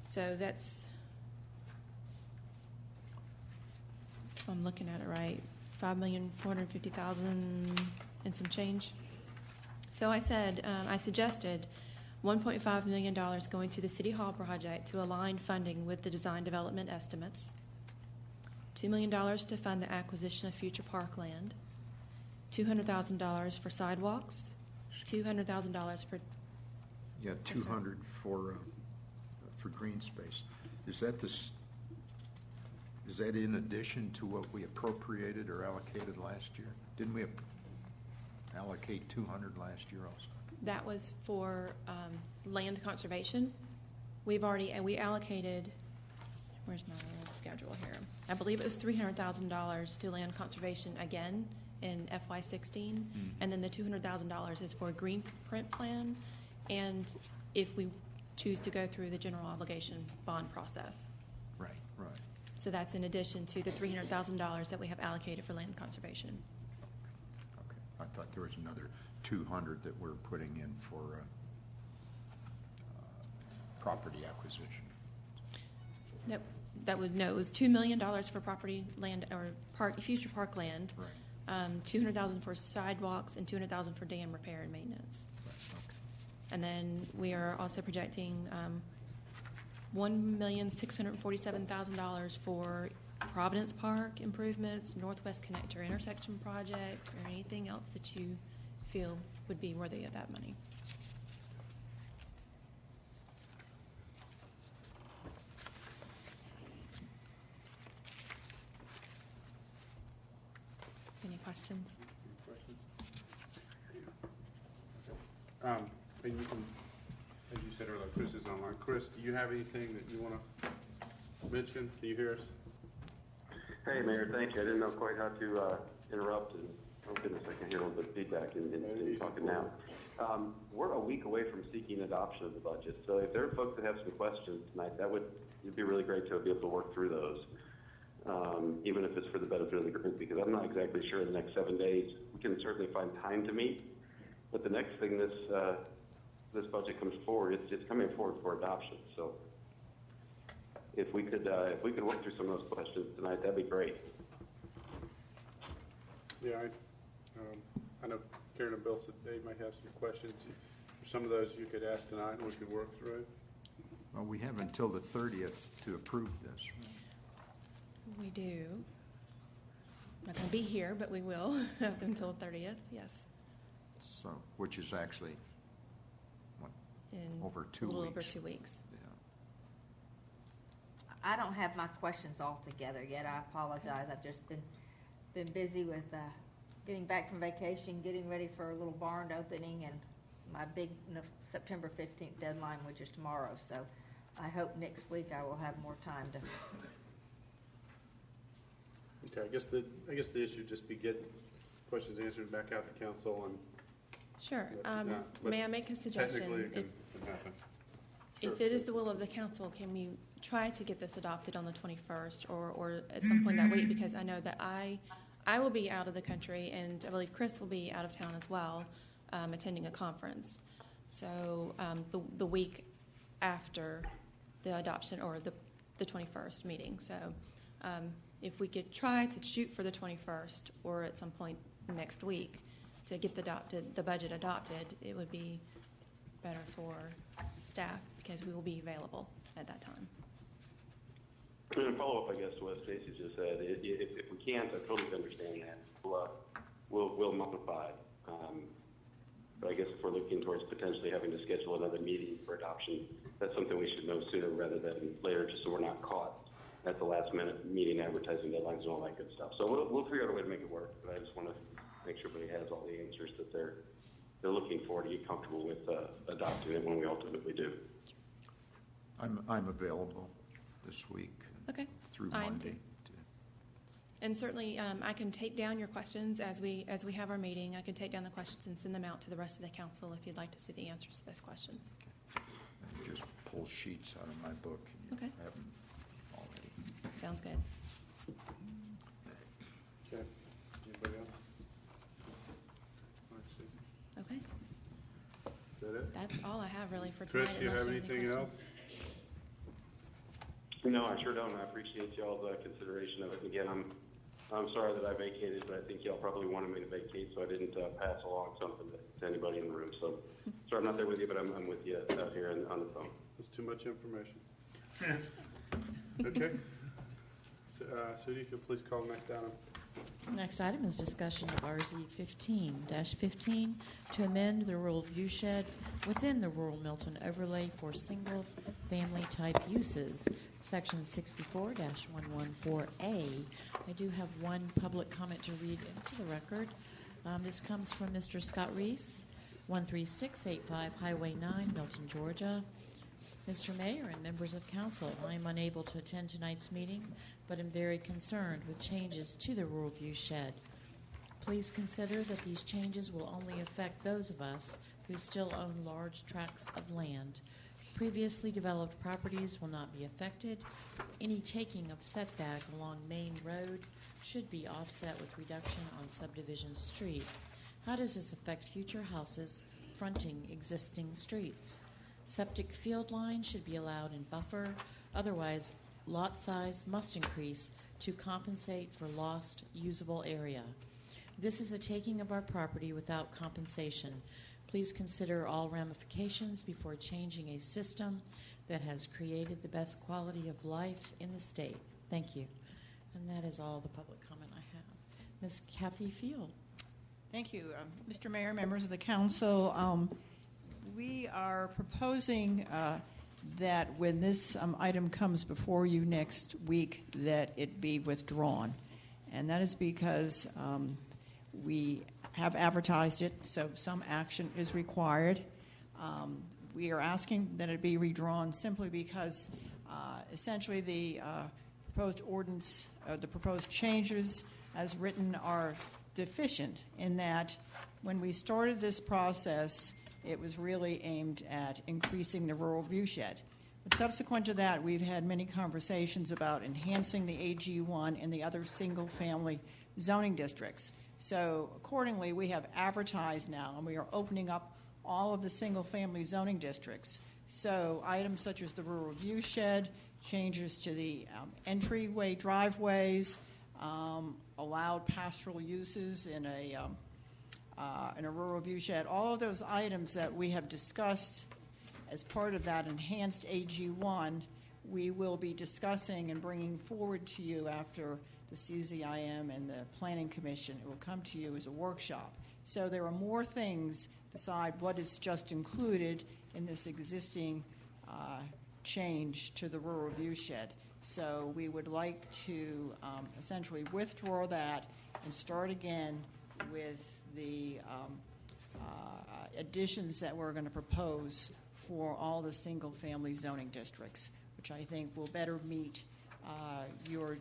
So that's, if I'm looking at it right, $5,450,000 and some change. So I said, I suggested $1.5 million going to the City Hall project to align funding with the design development estimates, $2 million to fund the acquisition of future parkland, $200,000 for sidewalks, $200,000 for... Yeah, 200 for green space. Is that is that in addition to what we appropriated or allocated last year? Didn't we allocate 200 last year also? That was for land conservation. We allocated, where's my little schedule here? I believe it was $300,000 to land conservation again in FY16, and then the $200,000 is for a green print plan, and if we choose to go through the general obligation bond process. Right, right. So that's in addition to the $300,000 that we have allocated for land conservation. Okay. I thought there was another 200 that we're putting in for property acquisition. Nope. It was $2 million for property land or future park land, Right. 200,000 for sidewalks, and 200,000 for dam repair and maintenance. Right. Okay. And then we are also projecting $1,647,000 for Providence Park improvements, Northwest Connector intersection project, or anything else that you feel would be worthy of that money. Any questions? And you can, as you said earlier, Chris is online. Chris, do you have anything that you want to mention? Can you hear us? Hey, Mayor, thank you. I didn't know quite how to interrupt, and oh goodness, I can hear a little bit of feedback in talking now. We're a week away from seeking adoption of the budget, so if there are folks that have some questions tonight, it'd be really great to be able to work through those, even if it's for the benefit of the group, because I'm not exactly sure in the next 7 days. We can certainly find time to meet, but the next thing this budget comes forward, it's coming forward for adoption. So if we could work through some of those questions tonight, that'd be great. Yeah, I know Karen and Bill said they might have some questions. For some of those you could ask tonight and we could work through. Well, we have until the 30th to approve this. We do. Not going to be here, but we will have them until the 30th, yes. So, which is actually, what, In over 2 weeks? A little over 2 weeks. I don't have my questions all together yet. I apologize. I've just been busy with getting back from vacation, getting ready for a little barn opening, and my big September 15th deadline, which is tomorrow. So I hope next week I will have more time to. Okay, I guess the issue would just be getting questions answered back out to council and. Sure. But May I make a suggestion? Technically, it can happen. Sure. If it is the will of the council, can we try to get this adopted on the 21st or at some point that week? Because I know that I will be out of the country, and I believe Chris will be out of town as well, attending a conference. So the week after the adoption or the 21st meeting. So if we could try to shoot for the 21st or at some point next week to get the budget adopted, it would be better for staff because we will be available at that time. And follow up, I guess, to what Stacy just said. If we can't, I totally understand that. We'll modify. But I guess if we're looking towards potentially having to schedule another meeting for adoption, that's something we should know sooner rather than later, just so we're not caught at the last minute meeting advertising deadlines and all that good stuff. So we'll figure out a way to make it work. But I just want to make sure everybody has all the answers that they're looking for to get comfortable with adopting it when we ultimately do. I'm available this week. Okay. Through I am Monday. too. And certainly, I can take down your questions as we have our meeting. I can take down the questions and send them out to the rest of the council if you'd like to see the answers to those questions. Okay. I just pull sheets out of my book. And Okay. have them already. Sounds good. Okay. Anybody else? Let's see. Okay. Is that it? That's all I have really for tonight. Chris, do you unless have any anything else? questions. No, I sure don't. I appreciate y'all's consideration of it. Again, I'm sorry that I vacated, but I think y'all probably wanted me to vacate, so I didn't pass along something to anybody in the room. So sorry I'm not there with you, but I'm with you out here on the phone. That's too much information. Okay. Sudi, if you'll please call the next item. Next item is discussion of RZ 15-15 to amend the rural view shed within the rural Milton overlay for single-family type uses, section 64-114A. I do have one public comment to read into the record. This comes from Mr. Scott Reese, 13685 Highway 9, Milton, Georgia. Mr. Mayor and members of council, I am unable to attend tonight's meeting, but am very concerned with changes to the rural view shed. Please consider that these changes will only affect those of us who still own large tracts of land. Previously developed properties will not be affected. Any taking of setback along Main Road should be offset with reduction on Subdivision Street. How does this affect future houses fronting existing streets? Septic field line should be allowed in buffer. Otherwise, lot size must increase to compensate for lost usable area. This is a taking of our property without compensation. Please consider all ramifications before changing a system that has created the best quality of life in the state. Thank you. And that is all the public comment I have. Ms. Kathy Field. Thank you. Mr. Mayor, members of the council, we are proposing that when this item comes before you next week, that it be withdrawn. And that is because we have advertised it, so some action is required. We are asking that it be redrawn simply because essentially the proposed ordinance, the proposed changes as written are deficient in that when we started this process, it was really aimed at increasing the rural view shed. But subsequent to that, we've had many conversations about enhancing the AG1 and the other single-family zoning districts. So accordingly, we have advertised now, and we are opening up all of the single-family zoning districts. So items such as the rural view shed, changes to the entryway driveways, allowed pastoral uses in a rural viewshed. All of those items that we have discussed as part of that enhanced AG1, we will be discussing and bringing forward to you after the CZIM and the Planning Commission. It will come to you as a workshop. So there are more things beside what is just included in this existing change to the rural viewshed. So we would like to essentially withdraw that and start again with the additions that we're going to propose for all the single-family zoning districts, which I think will better meet your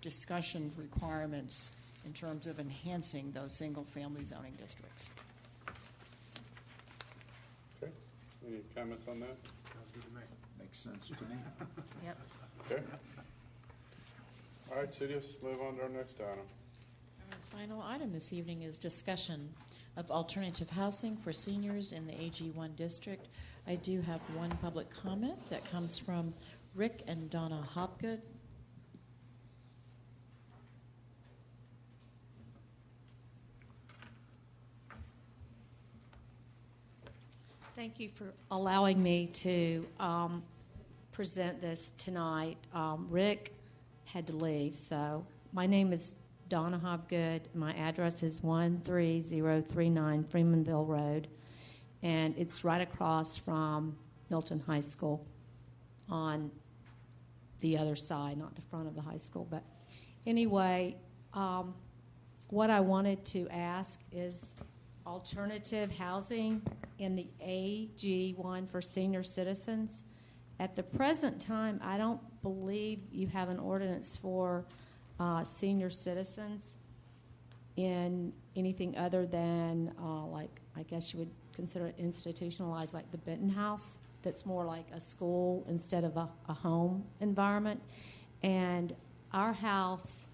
discussion requirements in terms of enhancing those single-family zoning districts. Okay. Any comments on that? Sounds good to me. Makes sense to me. Yep. Okay. All right, so let's move on to our next item. Our final item this evening is discussion of alternative housing for seniors in the AG1 district. I do have one public comment that comes from Rick and Donna Hopgood. Thank you for allowing me to present this tonight. Rick had to leave, so my name is Donna Hopgood. My address is 13039 Freemanville Road, and it's right across from Milton High School on the other side, not the front of the high school. But anyway, what I wanted to ask is alternative housing in the AG1 for senior citizens. At the present time, I don't believe you have an ordinance for senior citizens in anything other than, like, I guess you would consider it institutionalized, like the Benton House, that's more like a school instead of a home environment. And our house,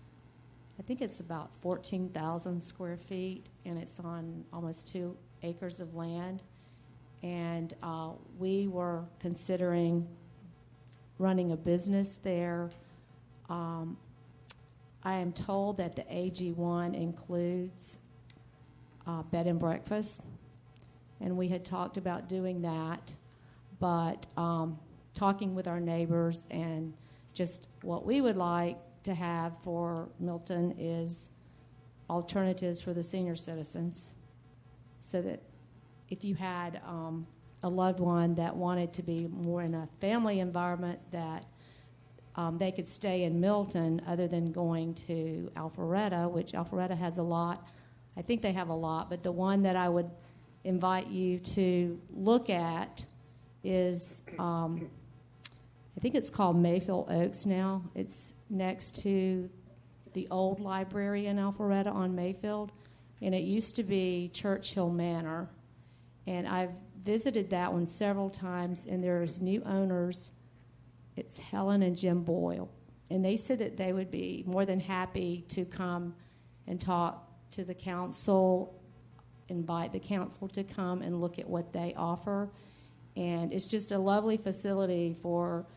I think it's about 14,000 square feet, and it's on almost 2 acres of land. And we were considering running a business there. I am told that the AG1 includes bed and breakfast, and we had talked about doing that, but talking with our neighbors and just what we would like to have for Milton is alternatives for the senior citizens, so that if you had a loved one that wanted to be more in a family environment, that they could stay in Milton other than going to Alpharetta, which Alpharetta has a lot. I think they have a lot, but the one that I would invite you to look at is, I think it's called Mayfield Oaks now. It's next to the old library in Alpharetta on Mayfield, and it used to be Churchill Manor. And I've visited that one several times, and there's new owners. It's Helen and Jim Boyle. And they said that they would be more than happy to come and talk to the council, invite the council to come and look at what they offer. And it's just a lovely facility for,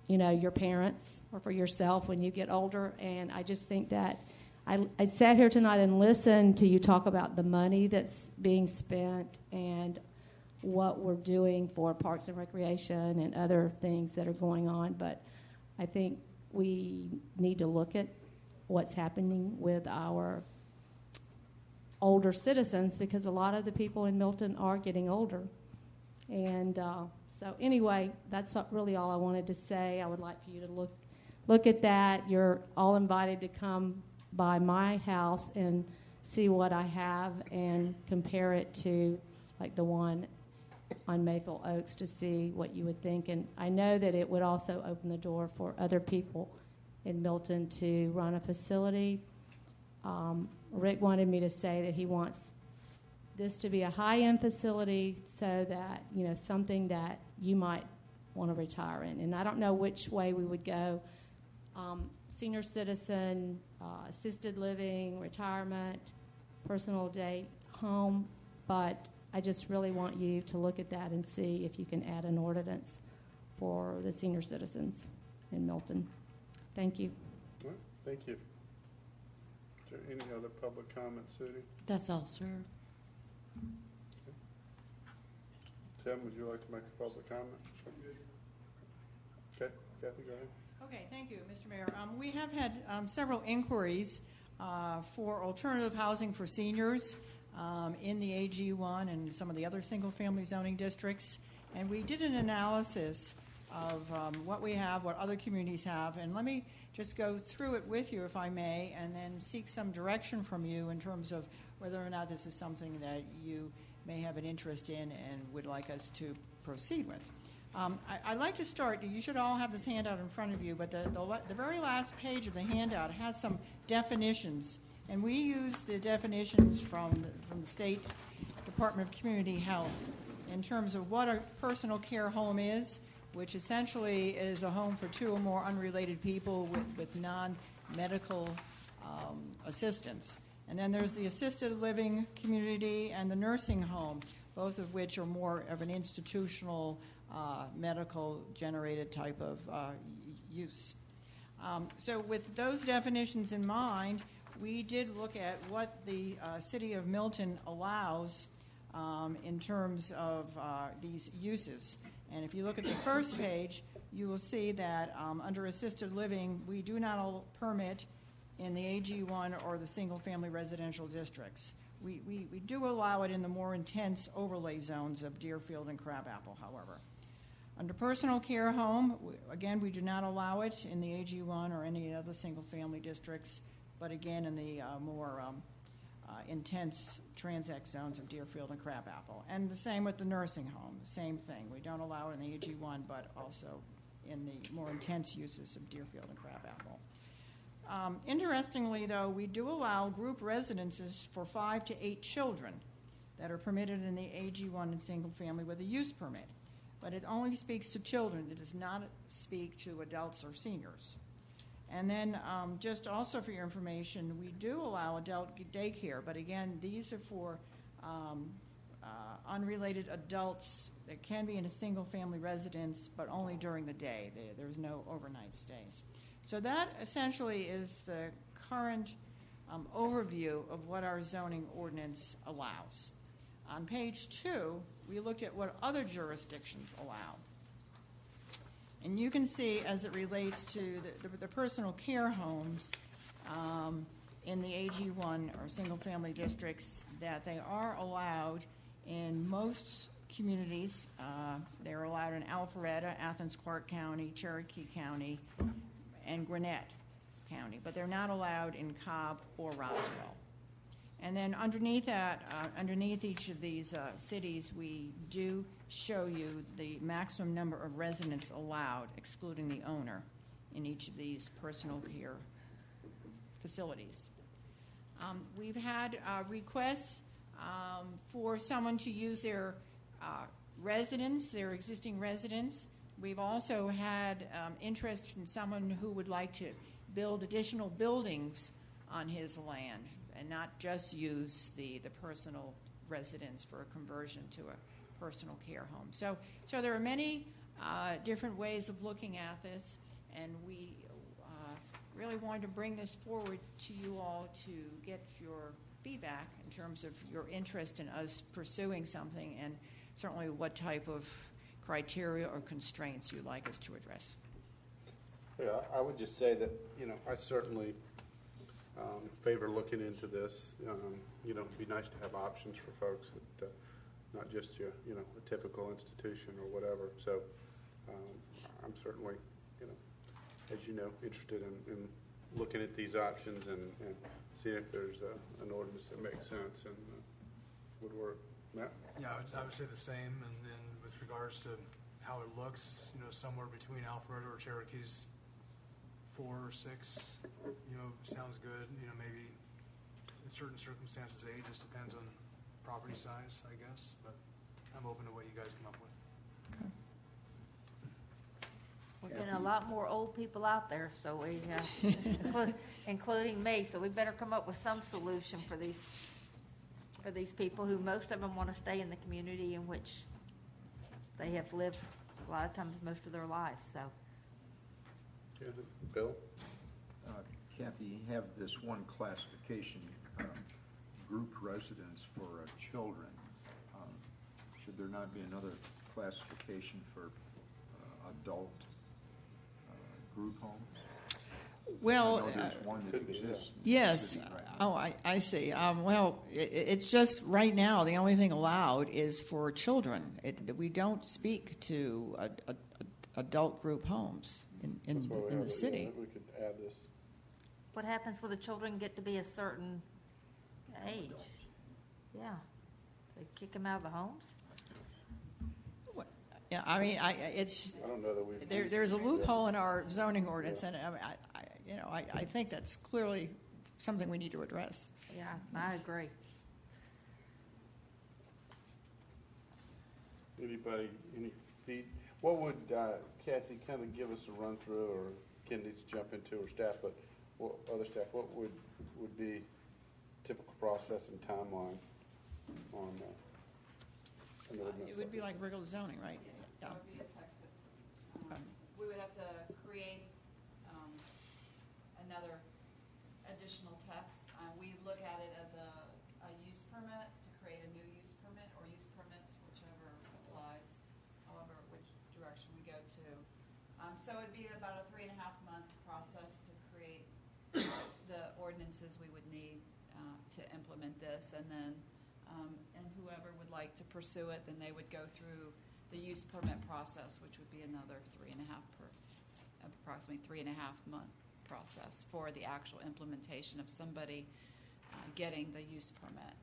you know, your parents or for yourself when you get older. And I just think that I sat here tonight and listened to you talk about the money that's being spent and what we're doing for Parks and Recreation and other things that are going on. But I think we need to look at what's happening with our older citizens, because a lot of the people in Milton are getting older. And so anyway, that's really all I wanted to say. I would like for you to look at that. You're all invited to come by my house and see what I have and compare it to like the one on Mayfield Oaks to see what you would think. And I know that it would also open the door for other people in Milton to run a facility. Rick wanted me to say that he wants this to be a high-end facility so that, you know, something that you might want to retire in. And I don't know which way we would go. Senior citizen, assisted living, retirement, personal day, home, but I just really want you to look at that and see if you can add an ordinance for the senior citizens in Milton. Thank you. All right, thank you. there any other public comments, Sudie? That's all, sir. Tim, would you like to make a public comment? Okay, Kathy, go ahead. Okay, thank you, Mr. Mayor. We have had several inquiries for alternative housing for seniors in the AG1 and some of the other single-family zoning districts, and we did an analysis of what we have, what other communities have, and let me just go through it with you, if I may, and then seek some direction from you in terms of whether or not this is something that you may have an interest in and would like us to proceed with. I'd like to start, you should all have this handout in front of you, but the very last page of the handout has some definitions, and we use the definitions from the State Department of Community Health in terms of what a personal care home is, which essentially is a home for two or more unrelated people with non-medical assistance. And then there's the assisted living community and the nursing home, both of which are more of an institutional medical generated type of use. So with those definitions in mind, we did look at what the city of Milton allows in terms of these uses. And if you look at the first page, you will see that under assisted living, we do not permit in the AG1 or the single-family residential districts. We do allow it in the more intense overlay zones of Deerfield and Crabapple, however. Under personal care home, again, we do not allow it in the AG1 or any other single-family districts, but again, in the more intense Transact zones of Deerfield and Crabapple. And the same with the nursing home, the same thing. We don't allow it in the AG1, but also in the more intense uses of Deerfield and Crabapple. Interestingly, though, we do allow group residences for 5 to 8 children that are permitted in the AG1 and single family with a use permit. But it only speaks to children. It does not speak to adults or seniors. And then just also for your information, we do allow adult daycare, but again, these are for unrelated adults that can be in a single family residence, but only during the day. There's no overnight stays. So that essentially is the current overview of what our zoning ordinance allows. On page 2, we looked at what other jurisdictions allow. And you can see as it relates to the personal care homes in the AG1 or single-family districts that they are allowed in most communities. They're allowed in Alpharetta, Athens-Clarke County, Cherokee County, and Gwinnett County, but they're not allowed in Cobb or Roswell. And then underneath that, underneath each of these cities, we do show you the maximum number of residents allowed, excluding the owner, in each of these personal care facilities. We've had requests for someone to use their residence, their existing residence. We've also had interest from someone who would like to build additional buildings on his land and not just use the personal residence for a conversion to a personal care home. So there are many different ways of looking at this, and we really wanted to bring this forward to you all to get your feedback in terms of your interest in us pursuing something, and certainly what type of criteria or constraints you'd like us to address. Yeah, I would just say that, I certainly favor looking into this. It'd be nice to have options for folks that not just a typical institution or whatever. So I'm certainly, as you know, interested in looking at these options and seeing if there's an ordinance that makes sense and would work. Matt? Yeah, I would say the same, and with regards to how it looks, somewhere between Alpharetta or Cherokee's 4 or 6, sounds good. Maybe in certain circumstances, 8 just depends on property size, I guess. But I'm open to what you guys come up with. Okay. We're getting a lot more old people out there, so we, including me. So we better come up with some solution for these people who most of them want to stay in the community in which they have lived a lot of times most of their lives. So. Yeah, Bill? Kathy, you have this one classification, group residence for children. Should there not be another classification for adult group homes? Well, I know there's one that exists. in the yes. city right now. Oh, I see. Well, it's just right now the only thing allowed is for children. We don't speak to adult group homes in the city. We could add this. What happens when the children get to be a certain age? Yeah. They kick them out of the homes? Yeah, I mean, I don't know that we've. there's a loophole in our zoning ordinance, and I mean, I think that's clearly something we need to address. Yeah, I agree. Anybody, any feed? What would, Kathy, kind of give us a run through, or Ken needs to jump into, or staff, but other staff, what would be typical process and timeline on It would be like regular zoning, right? So it would be a text. We would have to create another additional text. We look at it as a use permit to create a new use permit, or use permits, whichever applies, however which direction we go to. So it'd be about a 3.5-month process to create the ordinances we would need to implement this, and then and whoever would like to pursue it, then they would go through the use permit process, which would be another approximately 3.5-month process for the actual implementation of somebody getting the use permit.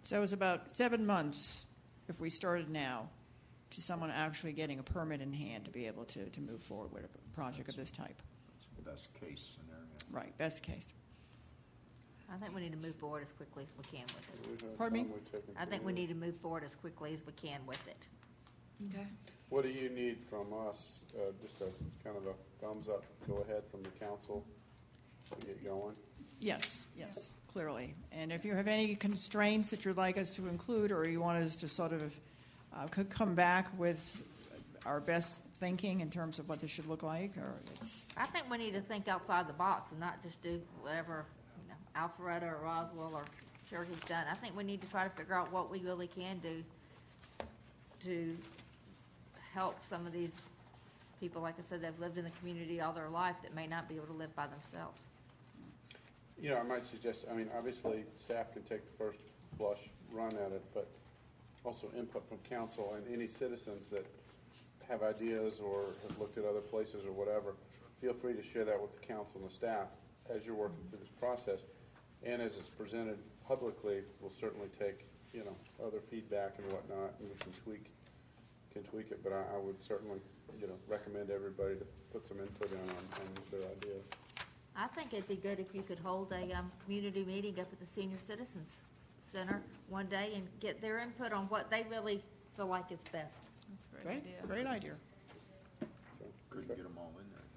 So it's about 7 months if we started now to someone actually getting a permit in hand to be able to move forward with a project of this type. That's best case scenario. Right, best case. I think we need to move forward as quickly as we can with it. Pardon me? I think we need to move forward as quickly as we can with it. Okay. What do you need from us? Just a kind of a thumbs up, go ahead from the council to get going? Yes, clearly. And if you have any constraints that you'd like us to include, or you want us to sort of come back with our best thinking in terms of what this should look like, or it's... I think we need to think outside the box and not just do whatever, Alpharetta or Roswell or Cherokee's done. I think we need to try to figure out what we really can do to help some of these people. Like I said, they've lived in the community all their life that may not be able to live by themselves. I might suggest, obviously, staff can take the first blush run at it, but also input from council and any citizens that have ideas or have looked at other places or whatever. Feel free to share that with the council and the staff as you're working through this process. And as it's presented publicly, we'll certainly take, other feedback and whatnot, and we can tweak it. But I would certainly, recommend everybody to put some input in on their ideas. I think it'd be good if you could hold a community meeting up at the Senior Citizens Center one day and get their input on what they really feel like is best. That's a great idea. Great idea. Couldn't get them all in there,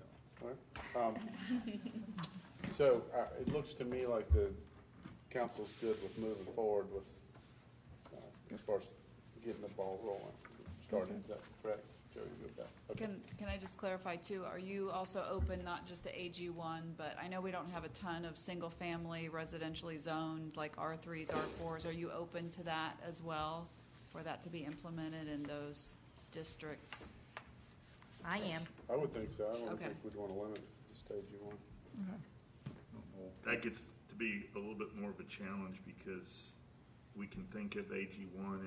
though. All right. So it looks to me like the council's good with moving forward with as far as getting the ball rolling, starting. Is that correct? Joe, you good with that? Okay. Can I just clarify too? Are you also open not just to AG1, but I know we don't have a ton of single-family residentially zoned like R3s, R4s. Are you open to that as well, for that to be implemented in those districts? I am. I would think so. I don't Okay. think we'd want to limit it to stage you want. That gets to be a little bit more of a challenge because we can think of AG1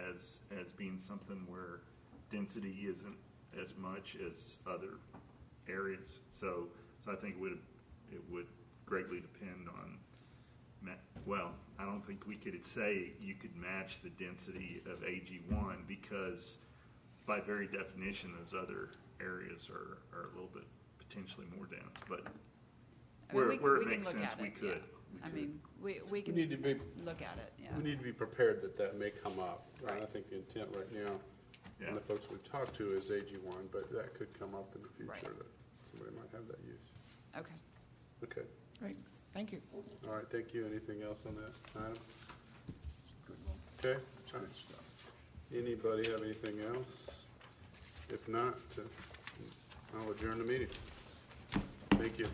as being something where density isn't as much as other areas. So I think it would greatly depend on. Well, I don't think we could say you could match the density of AG1 because by very definition those other areas are a little bit potentially more dense. But where it makes sense, we could. We can need to be, look at it. Yeah. We need to be prepared that may come up. Right. And I think the intent right now, and the folks we've talked to is AG1, but that could come up in the future Right. that somebody might have that use. Okay. Okay. Great. Thank you. All right. Thank you. Anything else on that item? Okay. All right. Anybody have anything else? If not, I'll adjourn the meeting. Thank you.